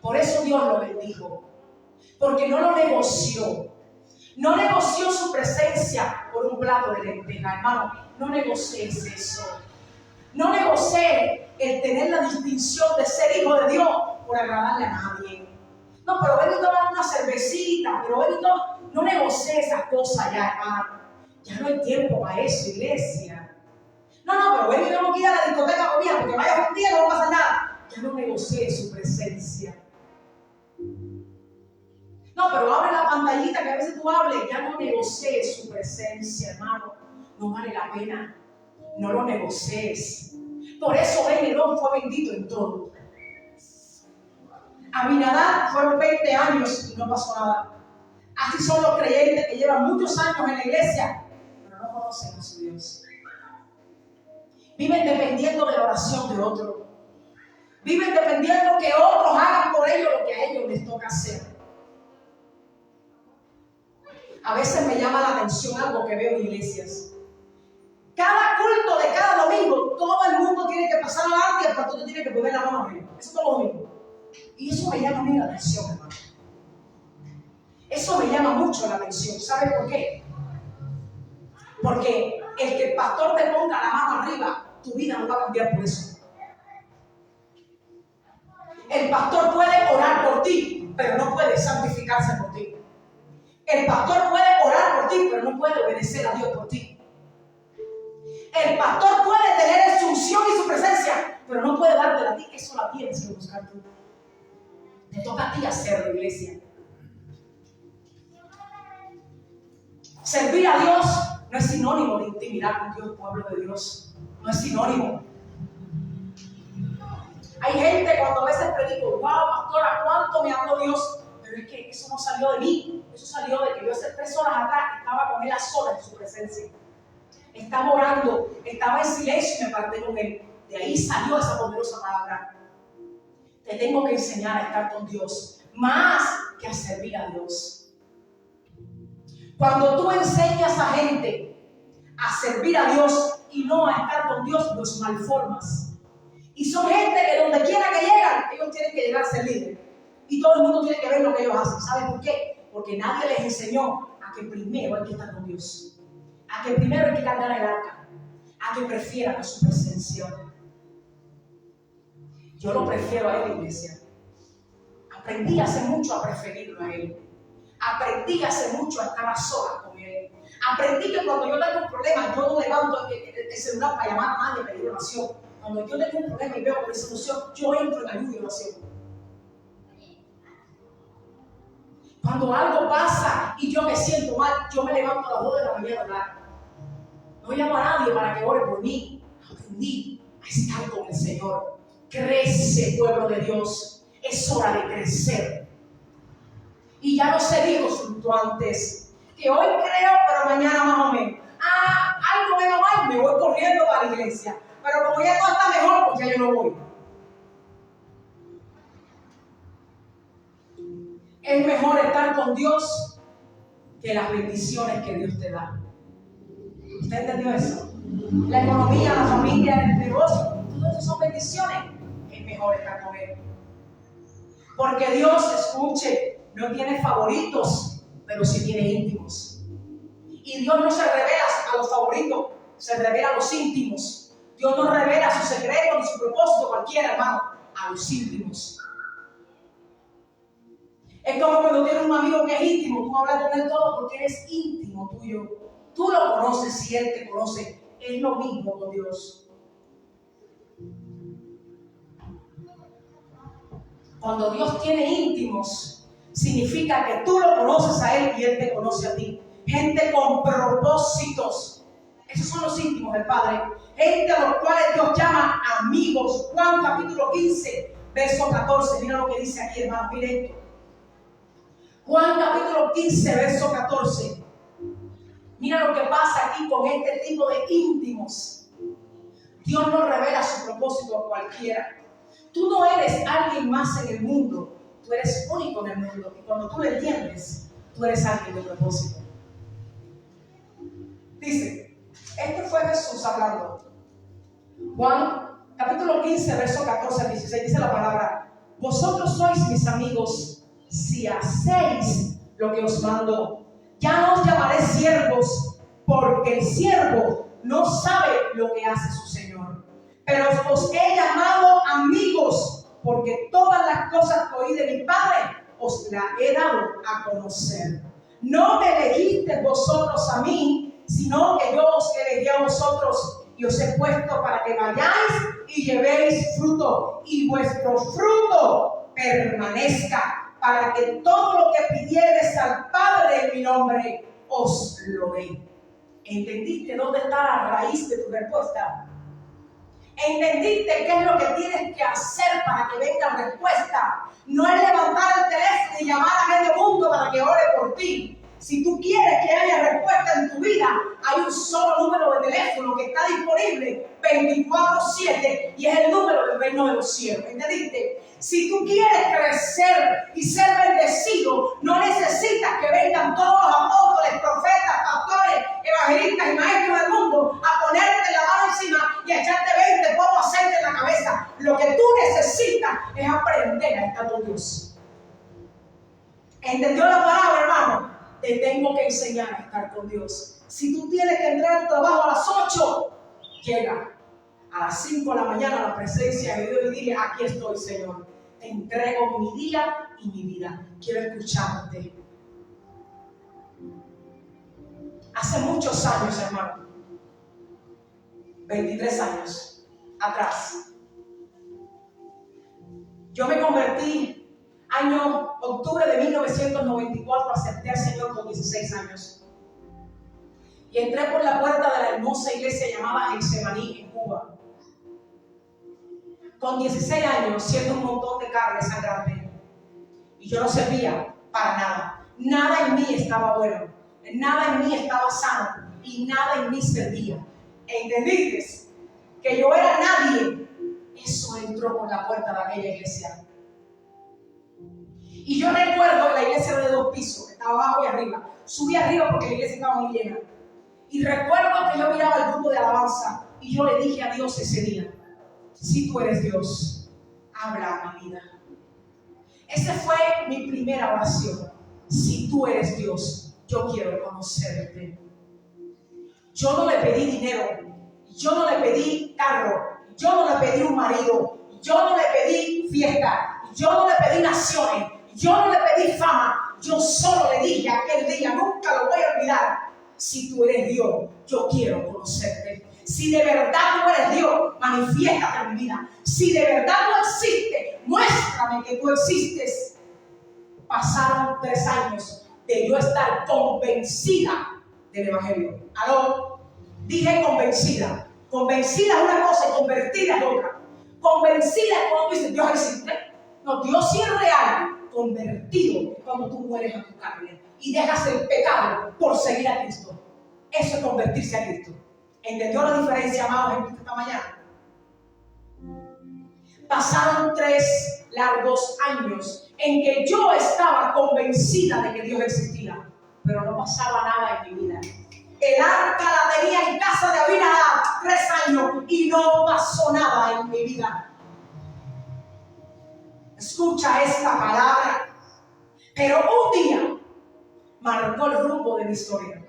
Por eso Dios lo bendijo. Porque no lo negoció. No negoció su presencia por un plato de lenteja, hermano. No negocies eso. No negocie el tener la distinción de ser hijo de Dios por agradarle a nadie. No, pero ven y toma una cervecita, pero ven y toma. No negocie esas cosas ya, hermano. Ya no hay tiempo para eso, iglesia. No, pero ven y tenemos que ir a la discoteca conmigo, porque vaya un día no va a pasar nada. Ya no negocie su presencia. No, pero abre la pantallita que a veces tú hables. Ya no negocies su presencia, hermano. No vale la pena. No lo negocies. Por eso Obed-Edom fue bendito en todo. Abinadab fueron 20 años y no pasó nada. Así son los creyentes que llevan muchos años en la iglesia, pero no conocen a su Dios. Viven dependiendo de la oración de otros. Viven dependiendo que otros hagan por ellos lo que a ellos les toca hacer. A veces me llama la atención algo que veo en iglesias. Cada culto de cada domingo, todo el mundo tiene que pasar adelante y el pastor tiene que poner la mano arriba. Eso es todo lo mismo. Y eso me llama a mí la atención, hermano. Eso me llama mucho la atención. ¿Sabe por qué? Porque el que el pastor te ponga la mano arriba, tu vida no va a cambiar por eso. El pastor puede orar por ti, pero no puede santificarse por ti. El pastor puede orar por ti, pero no puede obedecer a Dios por ti. El pastor puede tener su unción y su presencia, pero no puede dártela a ti. Eso la tienes que buscar tú. Te toca a ti hacerlo, iglesia. Servir a Dios no es sinónimo de intimidad con Dios, pueblo de Dios. No es sinónimo. Hay gente cuando a veces predico, wow, pastora, ¿cuánto me habló Dios? Pero es que eso no salió de mí. Eso salió de que yo hace 3 horas atrás estaba con él a solas en su presencia. Estaba orando, estaba en silencio y me aparté con él. De ahí salió esa poderosa palabra. Te tengo que enseñar a estar con Dios, más que a servir a Dios. Cuando tú enseñas a gente a servir a Dios y no a estar con Dios, los malformas. Y son gente que donde quiera que llegan, ellos tienen que llegar a ser líderes. Y todo el mundo tiene que ver lo que ellos hacen. ¿Saben por qué? Porque nadie les enseñó a que primero hay que estar con Dios. A que primero hay que cargar el arca. A que prefieran a su presencia. Yo lo prefiero a él, iglesia. Aprendí hace mucho a preferirlo a él. Aprendí hace mucho a estar a solas con él. Aprendí que cuando yo tengo un problema, yo no levanto el celular para llamar a nadie a pedir oración. Cuando yo tengo un problema y veo que esa solución, yo entro en ayuda y oración. Cuando algo pasa y yo me siento mal, yo me levanto a las 2 de la mañana a hablar. No llamo a nadie para que ore por mí. Aprendí a estar con el Señor. Crece, pueblo de Dios. Es hora de crecer. Y ya no se dijo fluctuantes. Que hoy creo, pero mañana más o menos. Algo me va mal, me voy corriendo para la iglesia. Pero como ya todo está mejor, pues ya yo no voy. Es mejor estar con Dios que las bendiciones que Dios te da. ¿Usted entendió eso? La economía, la familia, el negocio, todo eso son bendiciones. Es mejor estar con Él. Porque Dios, escuche, no tiene favoritos, pero sí tiene íntimos. Y Dios no se revela a los favoritos, se revela a los íntimos. Dios no revela su secreto ni su propósito cualquiera, hermano, a los íntimos. Es como cuando tienes un amigo que es íntimo, tú hablas con él todo porque eres íntimo tuyo. Tú lo conoces y él te conoce. Es lo mismo con Dios. Cuando Dios tiene íntimos, significa que tú lo conoces a Él y Él te conoce a ti. Gente con propósitos. Esos son los íntimos del Padre. Gente a los cuales Dios llama amigos. Juan capítulo 15, verso 14. Mira lo que dice aquí, hermano. Mire esto. Juan capítulo 15, verso 14. Mira lo que pasa aquí con este tipo de íntimos. Dios no revela su propósito a cualquiera. Tú no eres alguien más en el mundo. Tú eres único en el mundo. Y cuando tú lo entiendes, tú eres alguien de propósito. Dice, este fue Jesús hablando. Juan capítulo 15, verso 14 al 16. Dice la palabra: vosotros sois mis amigos si hacéis lo que os mando. Ya no os llamaré siervos, porque el siervo no sabe lo que hace su Señor. Pero os he llamado amigos, porque todas las cosas que oí de mi Padre os las he dado a conocer. No me elegisteis vosotros a mí, sino que yo os elegí a vosotros y os he puesto para que vayáis y llevéis fruto, y vuestro fruto permanezca, para que todo lo que pidiereis al Padre en mi nombre os lo dé. ¿Entendiste dónde está la raíz de tu respuesta? ¿Entendiste qué es lo que tienes que hacer para que venga respuesta? No es levantar el teléfono y llamar a medio mundo para que ore por ti. Si tú quieres que haya respuesta en tu vida, hay un solo número de teléfono que está disponible 24/7 y es el número del reino de los cielos. ¿Entendiste? Si tú quieres crecer y ser bendecido, no necesitas que vengan todos los apóstoles, profetas, pastores, evangelistas y maestros del mundo a ponerte la mano encima y a echarte 20 polvos de aceite en la cabeza. Lo que tú necesitas es aprender a estar con Dios. ¿Entendió la palabra, hermano? Te tengo que enseñar a estar con Dios. Si tú tienes que entrar al trabajo a las 8, llega a las 5 de la mañana a la presencia de Dios y dile: aquí estoy, Señor. Te entrego mi día y mi vida. Quiero escucharte. Hace muchos años, hermano, 23 años atrás, yo me convertí. Año octubre de 1994, acepté al Señor con 16 años. Y entré por la puerta de la hermosa iglesia llamada Getsemaní en Cuba. Con 16 años, siendo un montón de carne sangrante. Y yo no servía para nada. Nada en mí estaba bueno. Nada en mí estaba sano. Y nada en mí servía. ¿Entendiste? Que yo era nadie. Eso entró por la puerta de aquella iglesia. Y yo recuerdo la iglesia de 2 pisos, estaba abajo y arriba. Subí arriba porque la iglesia estaba muy llena. Y recuerdo que yo miraba el grupo de alabanza y yo le dije a Dios ese día: si tú eres Dios, habla a mi vida. Esa fue mi primera oración. Si tú eres Dios, yo quiero conocerte. Yo no le pedí dinero, yo no le pedí carro, yo no le pedí un marido, yo no le pedí fiesta, yo no le pedí naciones. Yo no le pedí fama, yo solo le dije aquel día, nunca lo voy a olvidar: si tú eres Dios, yo quiero conocerte. Si de verdad tú eres Dios, manifiéstate en mi vida. Si de verdad tú existes, muéstrame que tú existes. Pasaron 3 años de yo estar convencida del Evangelio. ¿Aló? Dije convencida. Convencida es una cosa y convertida es otra. Convencida es cuando dices: Dios existe. No, Dios sí es real. Convertido es cuando tú mueres a tu carne y dejas el pecado por seguir a Cristo. Eso es convertirse a Cristo. ¿Entendió la diferencia, amados, en Cristo esta mañana? Pasaron 3 largos años en que yo estaba convencida de que Dios existía, pero no pasaba nada en mi vida. El arca la tenía en casa de Abinadab 3 años y no pasó nada en mi vida. Escucha esta palabra. Pero un día marcó el rumbo de mi historia.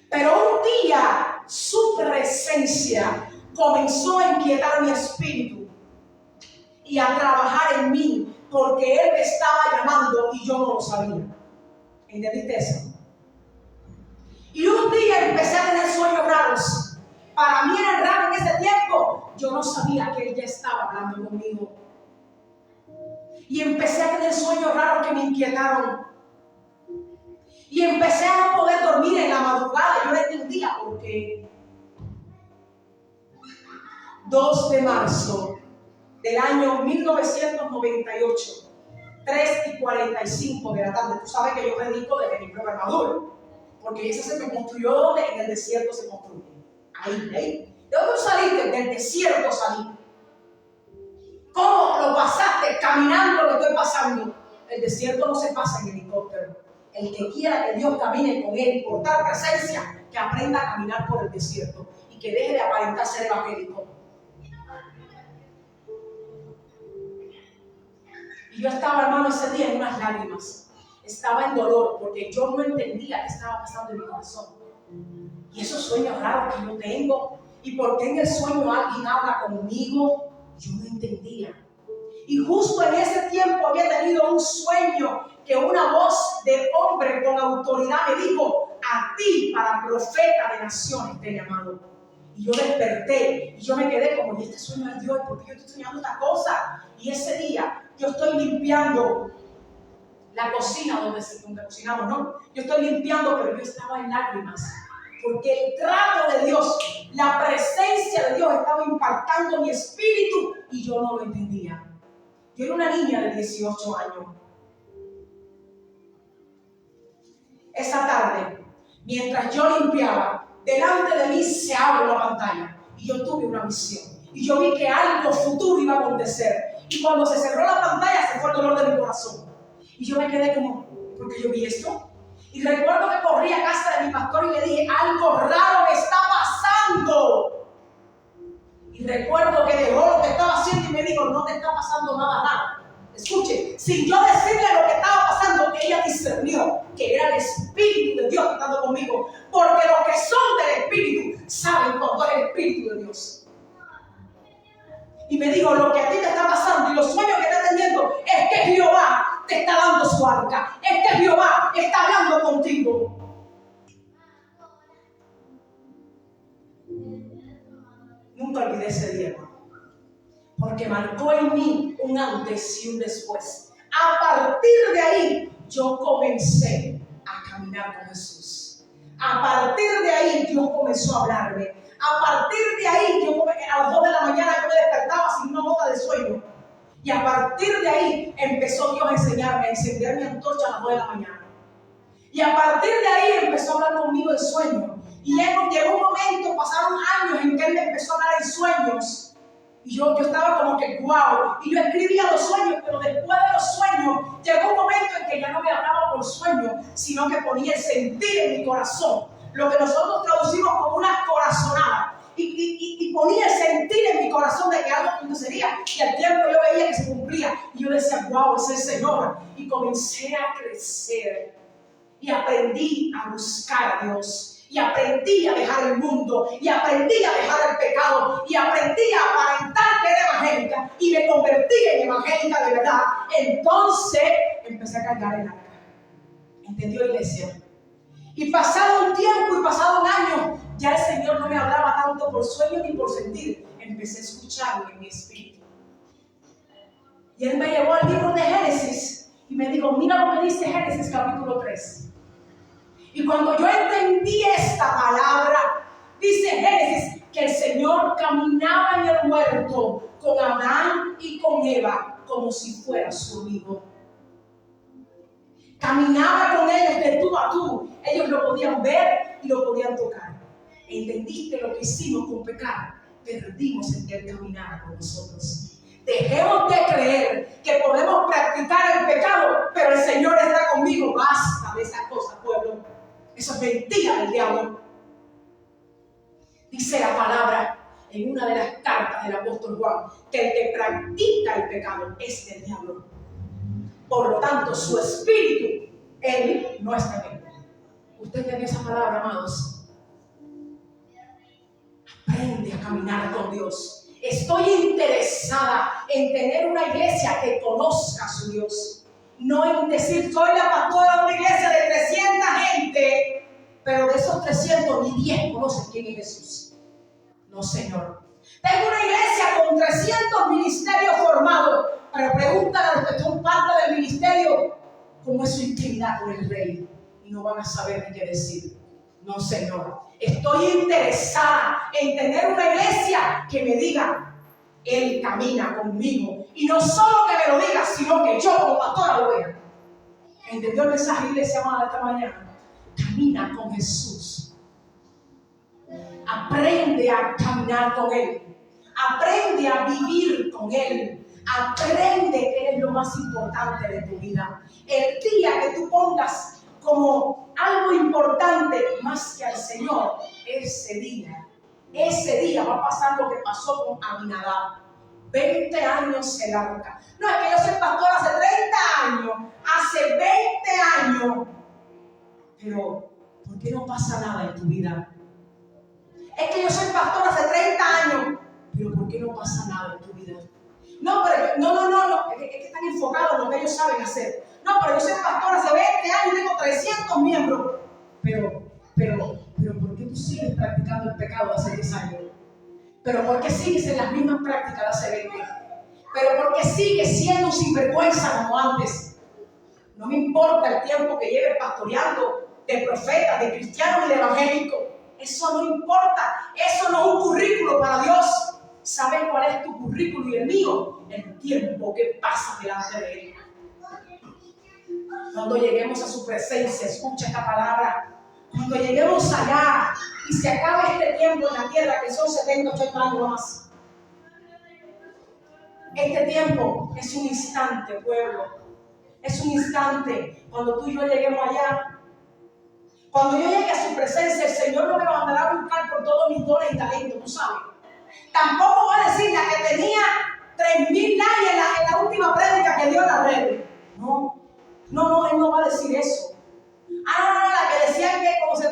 Pero un día su presencia comenzó a inquietar mi espíritu y a trabajar en mí, porque Él me estaba llamando y yo no lo sabía. ¿Entendiste eso? Y un día empecé a tener sueños raros. Para mí era raro en ese tiempo. Yo no sabía que Él ya estaba hablando conmigo. Y empecé a tener sueños raros que me inquietaron. Y empecé a no poder dormir en la madrugada. Yo no entendía por qué. 2 de marzo del año 1998, 3:45 de la tarde. Tú sabes que yo predico desde mi programador, porque esa se me construyó donde en el desierto se construyó. Ahí. ¿De dónde saliste? Del desierto salí. ¿Cómo lo pasaste? Caminando lo estoy pasando. El desierto no se pasa en helicóptero. El que quiera que Dios camine con él y por tal presencia, que aprenda a caminar por el desierto y que deje de aparentar ser evangélico. Y yo estaba, hermano, ese día en unas lágrimas. Estaba en dolor porque yo no entendía qué estaba pasando en mi corazón. Y esos sueños raros que yo tengo, y por qué en el sueño alguien habla conmigo, yo no entendía. Y justo en ese tiempo había tenido un sueño que una voz de hombre con autoridad me dijo: a ti, para profeta de naciones, te he llamado. Y yo desperté y yo me quedé como: ¿y este sueño es Dios? ¿Por qué yo estoy soñando esta cosa? Y ese día yo estoy limpiando la cocina donde cocinamos, ¿no? Yo estoy limpiando, pero yo estaba en lágrimas. Porque el trato de Dios, la presencia de Dios estaba impactando mi espíritu y yo no lo entendía. Yo era una niña de 18 años. Esa tarde, mientras yo limpiaba, delante de mí se abre una pantalla y yo tuve una visión. Y yo vi que algo futuro iba a acontecer. Y cuando se cerró la pantalla, se fue el dolor de mi corazón. Y yo me quedé como: ¿por qué yo vi esto? Y recuerdo que corrí a casa de mi pastor y le dije: algo raro me está pasando. Y recuerdo que dejó lo que estaba haciendo y me dijo: no te está pasando nada raro. Escuche, sin yo decirle lo que estaba pasando, ella discernió que era el Espíritu de Dios estando conmigo. Porque los que son del Espíritu saben cuando es el Espíritu de Dios. Y me dijo: lo que a ti te está pasando y los sueños que estás teniendo es que Jehová te está dando su arca. Es que Jehová está hablando contigo. Nunca olvidé ese día, porque marcó en mí un antes y un después. A partir de ahí, yo comencé a caminar con Jesús. A partir de ahí, Dios comenzó a hablarme. A partir de ahí, a las 2 de la mañana yo me despertaba sin una gota de sueño. Y a partir de ahí empezó Dios a enseñarme, a encender mi antorcha a las 2 de la mañana. Y a partir de ahí empezó a hablar conmigo en sueños. Y llegó un momento, pasaron años en que Él me empezó a hablar en sueños. Y yo estaba como que wow. Y yo escribía los sueños, pero después de los sueños llegó un momento en que ya no me hablaba por sueños, sino que ponía el sentir en mi corazón. Lo que nosotros traducimos como una corazonada. Y ponía el sentir en mi corazón de que algo acontecería. Y al tiempo yo veía que se cumplía. Y yo decía: wow, es el Señor. Y comencé a crecer. Y aprendí a buscar a Dios. Y aprendí a dejar el mundo. Y aprendí a dejar el pecado. Y aprendí a aparentar que era evangélica. Y me convertí en evangélica de verdad. Entonces empecé a cargar el arca. ¿Entendió, iglesia? Y pasado un tiempo y pasado un año, ya el Señor no me hablaba tanto por sueño ni por sentir. Empecé a escucharlo en mi espíritu. Y Él me llevó al libro de Génesis y me dijo: mira lo que dice Génesis capítulo 3. Y cuando yo entendí esta palabra, dice Génesis que el Señor caminaba en el huerto con Adán y con Eva como si fuera su amigo. Caminaba con ellos de tú a tú. Ellos lo podían ver y lo podían tocar. ¿Entendiste lo que hicimos con pecar? Perdimos el que Él caminara con nosotros. Dejemos de creer que podemos practicar el pecado, pero el Señor está conmigo. Basta de esas cosas, pueblo. Eso es mentira del diablo. Dice la palabra en una de las cartas del apóstol Juan que el que practica el pecado es del diablo. Por lo tanto, su espíritu, Él no está en él. ¿Usted tiene esa palabra, amados? Aprende a caminar con Dios. Estoy interesada en tener una iglesia que conozca a su Dios. No en decir: soy la pastora de una iglesia de 300 gente, pero de esos 300 ni 10 conocen quién es Jesús. No, Señor. Tengo una iglesia con 300 ministerios formados, pero pregúntale a los que son parte del ministerio, como es su intimidad con el rey. Y no van a saber ni qué decir. No, Señor. Estoy interesada en tener una iglesia que me diga, Él camina conmigo. Y no solo que me lo diga, sino que yo como pastora lo vea. ¿Entendió el mensaje, iglesia amada, esta mañana? Camina con Jesús. Aprende a caminar con Él. Aprende a vivir con Él. Aprende que Él es lo más importante de tu vida. El día que tú pongas como algo importante más que al Señor, ese día va a pasar lo que pasó con Aminadab. 20 años el arca. No, es que yo soy pastor hace 30 años, hace 20 años. Pero, ¿por qué no pasa nada en tu vida? Es que yo soy pastor hace 30 años. Pero, ¿por qué no pasa nada en tu vida? No, pero no. Es que están enfocados en lo que ellos saben hacer. No, pero yo soy pastor hace 20 años y tengo 300 miembros. Pero, ¿por qué tú sigues practicando el pecado de hace 10 años? Pero ¿por qué sigues en las mismas prácticas de hace 20? Pero ¿por qué sigues siendo un sinvergüenza como antes? No me importa el tiempo que lleves pastoreando de profeta, de cristiano y de evangélico. Eso no importa. Eso no es un currículo para Dios. ¿Sabes cuál es tu currículo y el mío? El tiempo que pasa delante de Él. Cuando lleguemos a su presencia, escucha esta palabra. Cuando lleguemos allá y se acabe este tiempo en la tierra, que son 70, 80 años más. Este tiempo es un instante, pueblo. Es un instante. Cuando tú y yo lleguemos allá, cuando yo llegue a su presencia, el Señor no me mandará a buscar por todos mis dones y talentos, tú sabes. Tampoco va a decir la que tenía 3,000 likes en la última prédica que dio en la red. No, Él no va a decir eso. La que decía que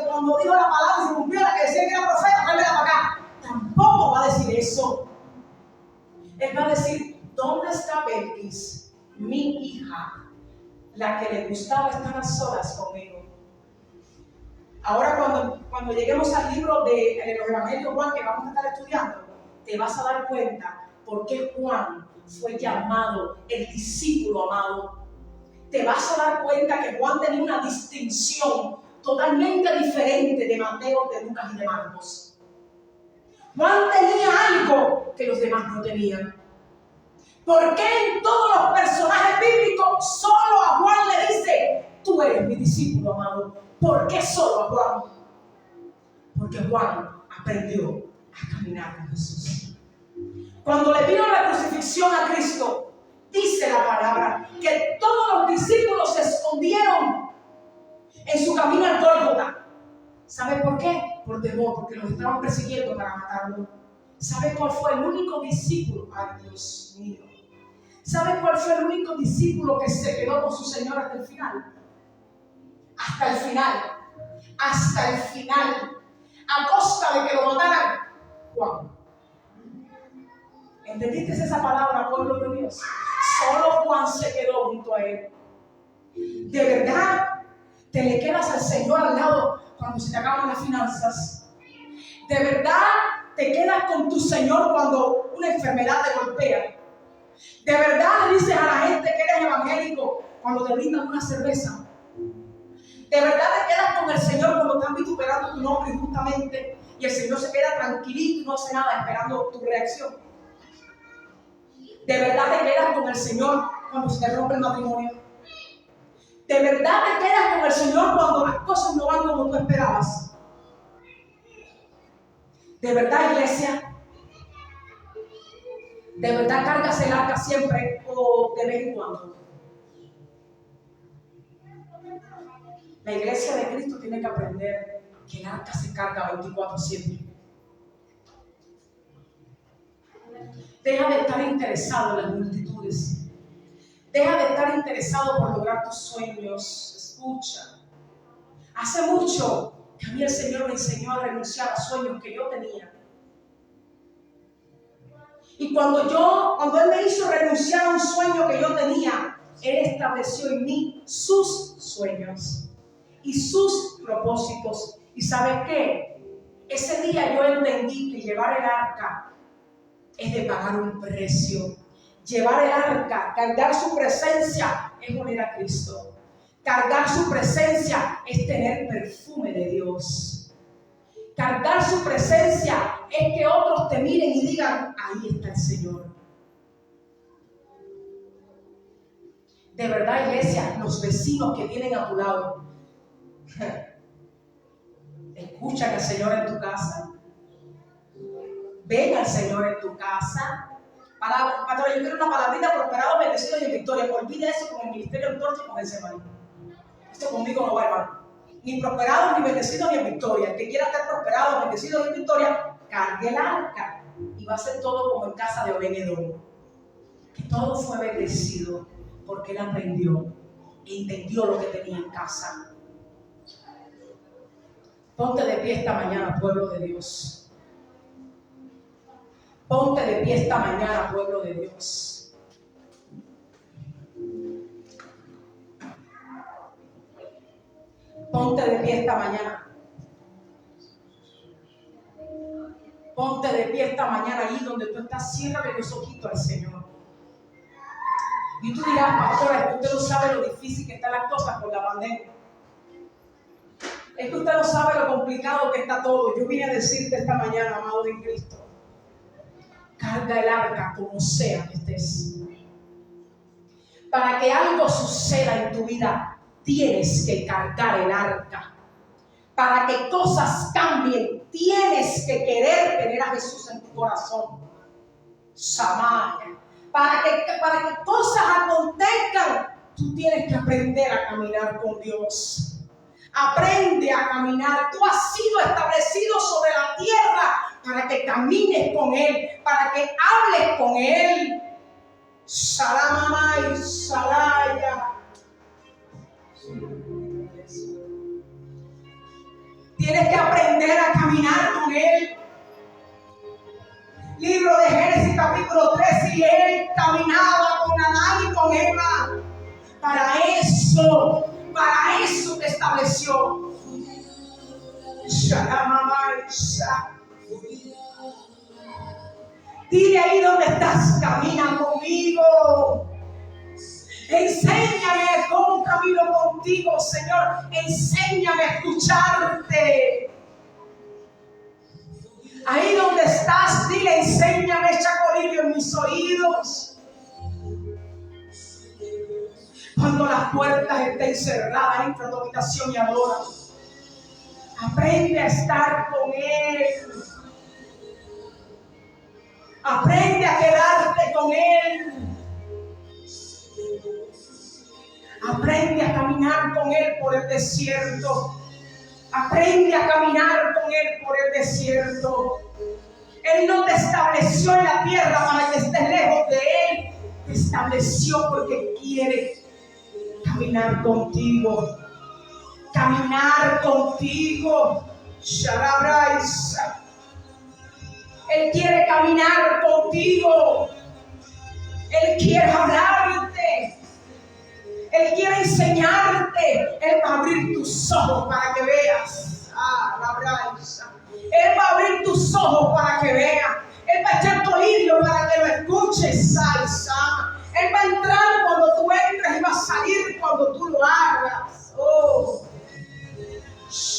cuando dijo la palabra se cumplió, la que decía que era profeta, tráemela para acá. Tampoco va a decir eso. Él va a decir, ¿dónde está Belkis, mi hija, la que le gustaba estar a solas conmigo? Ahora cuando lleguemos al libro de los Evangelios Juan, que vamos a estar estudiando, te vas a dar cuenta por qué Juan fue llamado el discípulo amado. Te vas a dar cuenta que Juan tenía una distinción totalmente diferente de Mateo, de Lucas y de Marcos. Juan tenía algo que los demás no tenían. ¿Por qué en todos los personajes bíblicos solo a Juan le dice, tú eres mi discípulo amado? ¿Por qué solo a Juan? Porque Juan aprendió a caminar con Jesús. Cuando le vino la crucifixión a Cristo, dice la palabra que todos los discípulos se escondieron en su camino al Gólgota. ¿Sabe por qué? Por temor, porque los estaban persiguiendo para matarlo. ¿Sabe cuál fue el único discípulo? Ay, Dios mío. ¿Sabe cuál fue el único discípulo que se quedó con su Señor hasta el final? Hasta el final. Hasta el final. A costa de que lo mataran. Juan. ¿Entendiste esa palabra, pueblo de Dios? Solo Juan se quedó junto a Él. ¿De verdad te le quedas al Señor al lado cuando se te acaban las finanzas? ¿De verdad te quedas con tu Señor cuando una enfermedad te golpea? ¿De verdad le dices a la gente que eres evangélico cuando te brindan una cerveza? ¿De verdad te quedas con el Señor cuando están vituperando tu nombre injustamente y el Señor se queda tranquilito y no hace nada esperando tu reacción? ¿De verdad te quedas con el Señor cuando se te rompe el matrimonio? ¿De verdad te quedas con el Señor cuando las cosas no van como tú esperabas? ¿De verdad, iglesia? ¿De verdad cargas el arca siempre o de vez en cuando? La iglesia de Cristo tiene que aprender que el arca se carga 24/7. Deja de estar interesado en las multitudes. Deja de estar interesado por lograr tus sueños. Escucha. Hace mucho que a mí el Señor me enseñó a renunciar a sueños que yo tenía. Y cuando Él me hizo renunciar a un sueño que yo tenía, Él estableció en mí sus sueños y sus propósitos. ¿Y sabes qué? Ese día yo entendí que llevar el arca es de pagar un precio. Llevar el arca, cargar su presencia es oler a Cristo. Cargar su presencia es tener perfume de Dios. Cargar su presencia es que otros te miren y digan, ahí está el Señor. De verdad, iglesia, los vecinos que vienen a tu lado, escuchan al Señor en tu casa. Ven al Señor en tu casa. Pastor, yo quiero una palabrita: prosperado, bendecido y en victoria. Olvida eso con el ministerio Antorcha y con el Semaní. Esto conmigo no va, hermano. Ni prosperado, ni bendecido, ni en victoria. El que quiera estar prosperado, bendecido y en victoria, cargue el arca. Y va a ser todo como en casa de Obed-Edom. Que todo fue bendecido porque él aprendió e entendió lo que tenía en casa. Ponte de pie esta mañana, pueblo de Dios. Ponte de pie esta mañana, pueblo de Dios. Ponte de pie esta mañana. Ponte de pie esta mañana ahí donde tú estás. Ciérrale los ojitos al Señor. Y tú dirás, pastora, es que usted no sabe lo difícil que están las cosas por la pandemia. Es que usted no sabe lo complicado que está todo. Yo vine a decirte esta mañana, amado en Cristo, carga el arca como sea que estés. Para que algo suceda en tu vida, tienes que cargar el arca. Para que cosas cambien, tienes que querer tener a Jesús en tu corazón. Samaria. Para que cosas acontezcan, tú tienes que aprender a caminar con Dios. Aprende a caminar. Tú has sido establecido sobre la tierra para que camines con Él, para que hables con Él. Salamamay, Salaya. Tienes que aprender a caminar con Él. Libro de Génesis capítulo 3, y Él caminaba con Adán y con Eva. Para eso te estableció. Dile ahí donde estás, camina conmigo. Enséñame cómo camino contigo, Señor. Enséñame a escucharte. Ahí donde estás, dile, enséñame, chacolillo, en mis oídos. Cuando las puertas estén cerradas, entra a tu habitación y adora. Aprende a estar con Él. Aprende a quedarte con Él. Aprende a caminar con Él por el desierto. Aprende a caminar con Él por el desierto. Él no te estableció en la tierra para que estés lejos de Él. Te estableció porque quiere caminar contigo. Caminar contigo. Sharabraisa. Él quiere caminar contigo. Él quiere hablarte. Él quiere enseñarte. Él va a abrir tus ojos para que veas. Él va a abrir tus ojos para que veas. Él va a echar tu oído para que lo escuches. Él va a entrar cuando tú entres y va a salir cuando tú lo hagas. Oh.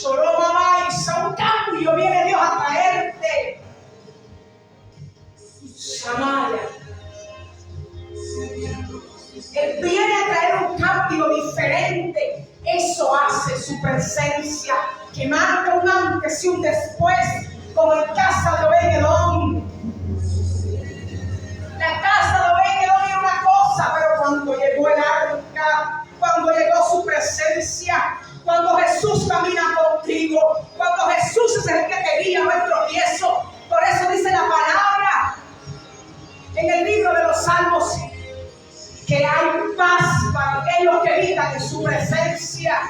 Un cambio viene Dios a traerte. Samaria. Él viene a traer un cambio diferente. Eso hace su presencia, que marca un antes y un después, como en casa de Obed-Edom. La casa de Obed-Edom era una cosa, pero cuando llegó el arca, cuando llegó su presencia, cuando Jesús camina contigo, cuando Jesús es el que te guía nuestro tropiezo. Por eso dice la palabra en el libro de los Salmos, que hay paz para aquellos que vivan en su presencia.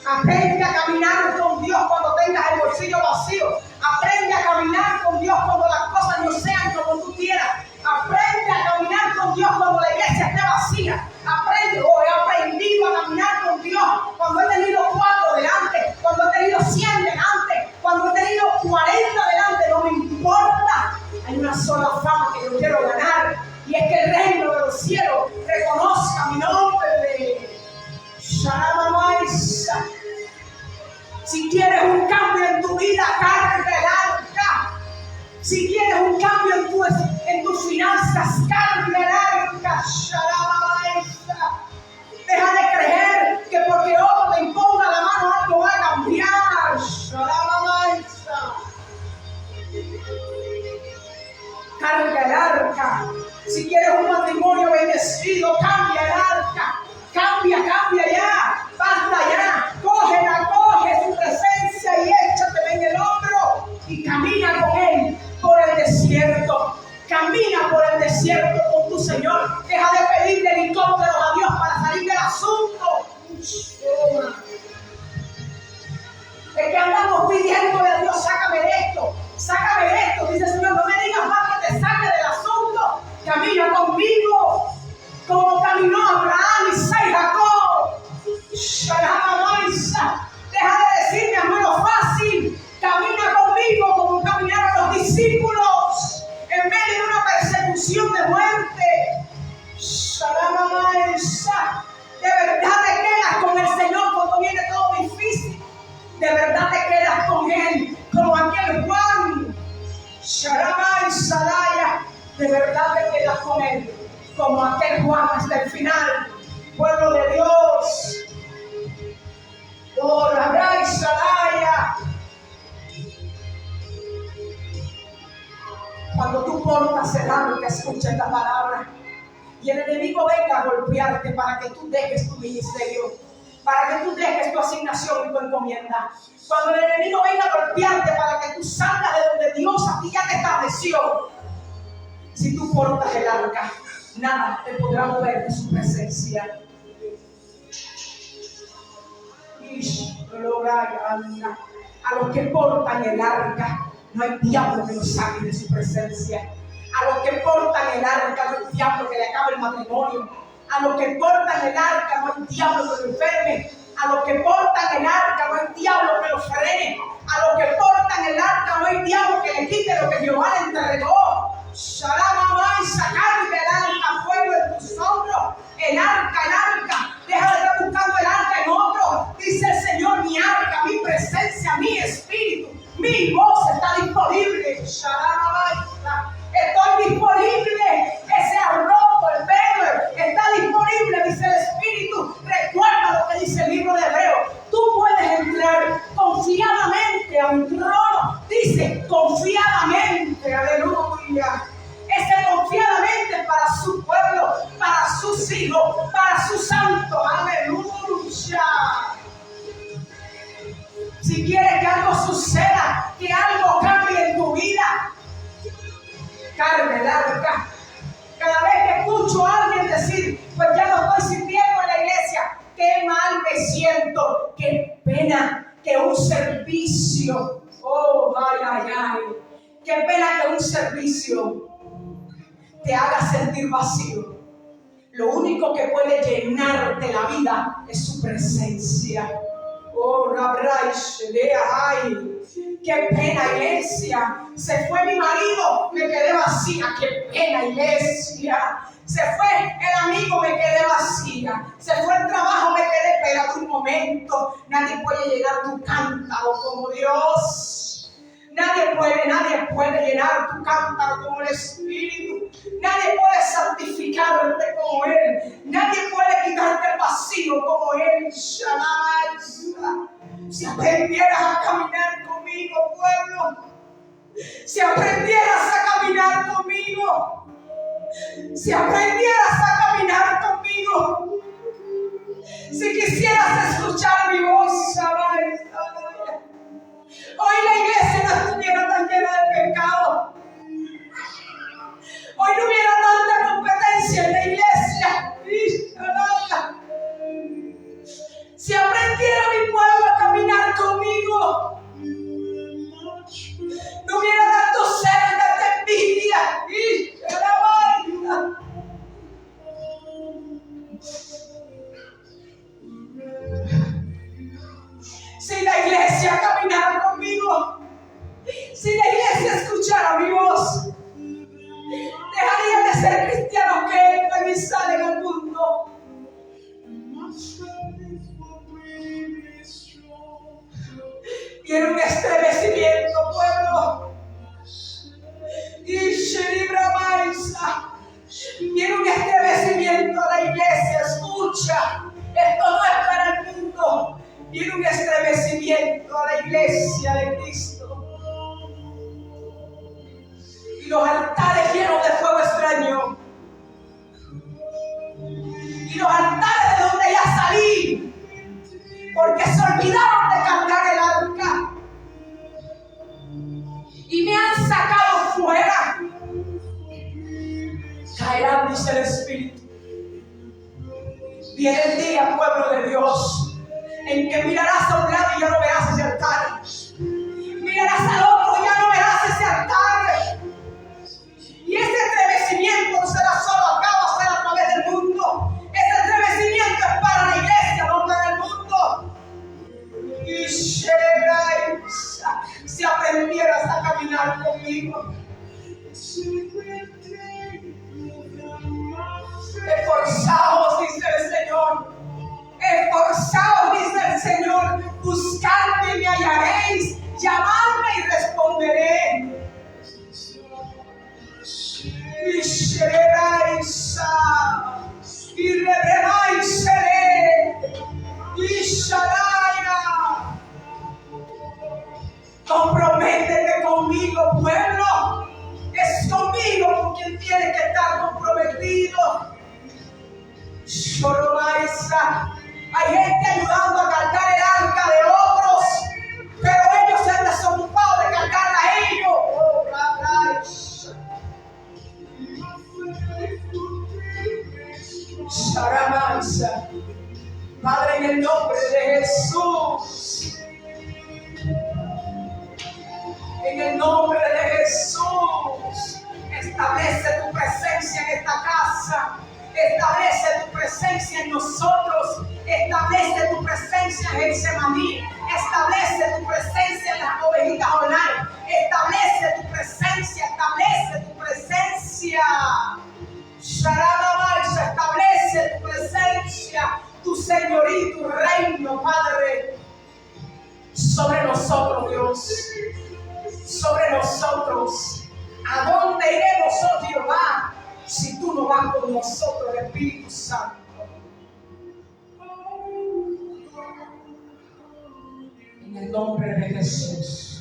Aprende a caminar con Dios cuando tengas el bolsillo vacío. Aprende a caminar con Dios cuando las cosas no sean como tú quieras. Aprende a caminar con Dios cuando la iglesia esté vacía. Aprende, he aprendido a caminar con Dios cuando he tenido 4 delante, cuando he tenido 100 delante, cuando he tenido 40 delante. No me importa. Hay una una sola fama que yo quiero ganar, y es que el reino de los cielos reconozca mi nombre. Shalamaisa. Si quieres un cambio en tu vida, carga el arca. Si quieres un cambio en tus finanzas, carga el arca. Shalamaisa. Deja de creer que porque otro te imponga la mano algo va a cambiar. Shalamaisa. Carga el arca. Si quieres un matrimonio bendecido, cambia el arca. Cambia ya. Basta ya. Coge su presencia y échate en el hombro y camina con él por el desierto. Camina por el desierto con tu Señor. Deja de pedirle helicópteros a Dios para salir del asunto. Es que andamos pidiéndole a Dios, sácame de esto. Dice el Señor, no me digas más que te saque del asunto. Camina conmigo, como caminó Abraham, Isaac y Jacob. Deja de decirme, hermano, fácil. Camina conmigo como caminaron los discípulos en medio de una persecución de muerte. De verdad te quedas con el Señor cuando viene todo difícil. De verdad te quedas con Él, como aquel Juan. De verdad te quedas con Él, como aquel Juan hasta el final. Pueblo de Dios. Oh, la Ray Salaya. Cuando tú portas el arca, escucha esta palabra. Y el enemigo venga a golpearte para que tú dejes tu ministerio, para que tú dejes tu asignación y tu encomienda. Cuando el enemigo venga a golpearte para que tú salgas de donde Dios a ti ya te estableció, si tú portas el arca, nada te podrá mover de su presencia. A los que portan el arca, no hay diablo que los saque de su presencia. A los que portan el arca, no hay diablo que le acabe el matrimonio. A los que portan el arca, no hay diablo que lo enferme. A los que portan el arca, no hay diablo que lo frene. A los que portan el arca, no hay diablo que le quite lo que Jehová le entregó. Shalamamai, sacarle el arca, fuego en tus hombros. El arca. Deja de estar buscando el arca en otro. Dice el Señor, mi arca, mi presencia, mi espíritu, mi voz está disponible. Shalamamai. Estoy disponible. Ese arrojo, el velo, está disponible, dice el Espíritu. Recuerda lo que dice el libro de Hebreo. Tú puedes entrar confiadamente a un trono. Dice confiadamente, aleluya. Ese confiadamente para su pueblo, para sus hijos, para sus santos, aleluya. Si quieres que algo suceda, que algo cambie en tu vida, carga el arca. Cada vez que escucho a alguien decir, pues ya no estoy sirviendo en la iglesia, qué mal me siento, qué pena que un servicio, qué pena que un servicio te haga sentir vacío. Lo único que puede llenarte la vida es su presencia. Oh, qué pena, iglesia. Se fue mi marido, me quedé vacía. Qué pena, iglesia. Se fue el amigo, me quedé vacía. Se fue el trabajo, me quedé. Espérate un momento. Nadie puede llenar tu cántaro como Dios. Nadie puede llenar tu cántaro como el Espíritu. Nadie puede santificarte como Él. Nadie puede quitarte el vacío como Él. Si aprendieras a caminar conmigo, pueblo. Si aprendieras a caminar conmigo. Si aprendieras a caminar conmigo. Si quisieras escuchar mi voz, hoy la iglesia no estuviera tan llena de pecado. Hoy no hubiera tanta competencia en la iglesia. Si aprendiera mi pueblo a caminar conmigo, no hubiera tanto celo, tanta envidia. Si la iglesia caminara conmigo, los altares llenos de fuego extraño. Y los altares de donde ya salí, porque se olvidaron de cargar el arca. Y me han sacado fuera. Caerán, dice el Espíritu. Viene el día, pueblo de Dios, en que mirarás a un lado y ya no verás ese altar. Mirarás al otro y ya no verás ese altar. Y ese estremecimiento no será solo acá, va a ser a través del mundo. Ese estremecimiento es para la iglesia, no para el mundo. Y si aprendieras a caminar conmigo, esforzaos, dice el Señor. Esforzaos, dice el Señor. Buscadme y me hallaréis. Llamadme y responderé. Y seréis. Y rebremáis seré. Y sharaya. Comprométete conmigo, pueblo. Es conmigo con quien tienes que estar comprometido. Shoromaisa. Hay gente ayudando a cargar el arca de otros, pero ellos se han desocupado de cargarla a ellos. Oh, Shoromaisa. Padre, en el nombre de Jesús. En el nombre de Jesús, establece tu presencia en esta casa. Establece tu presencia en nosotros. Establece tu presencia en Getsemaní. Establece tu presencia en las ovejitas online. Establece tu presencia. Establece tu presencia. Sharababaya, establece tu presencia, tu señorío y tu reino, Padre, sobre nosotros, Dios. Sobre nosotros. ¿A dónde iremos, oh Jehová, si tú no vas con nosotros, Espíritu Santo? En el nombre de Jesús.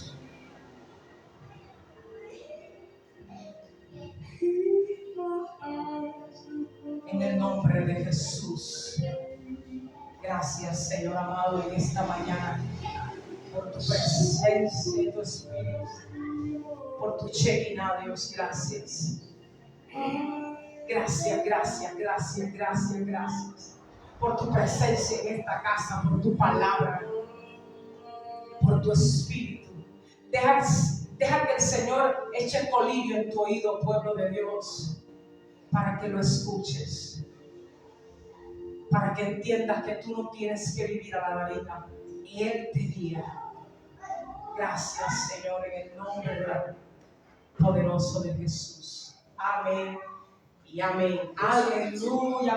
En el nombre de Jesús. Gracias, Señor amado, en esta mañana, por tu presencia y tu Espíritu, por tu Shekinah, Dios, gracias. Gracias, gracias, gracias, gracias, gracias. Por tu presencia en esta casa, por tu palabra, por tu Espíritu. Deja que el Señor eche colirio en tu oído, pueblo de Dios, para que lo escuches. Para que entiendas que tú no tienes que vivir a la deriva. Y Él te guía. Gracias, Señor, en el nombre poderoso de Jesús. Amén y amén. Aleluya.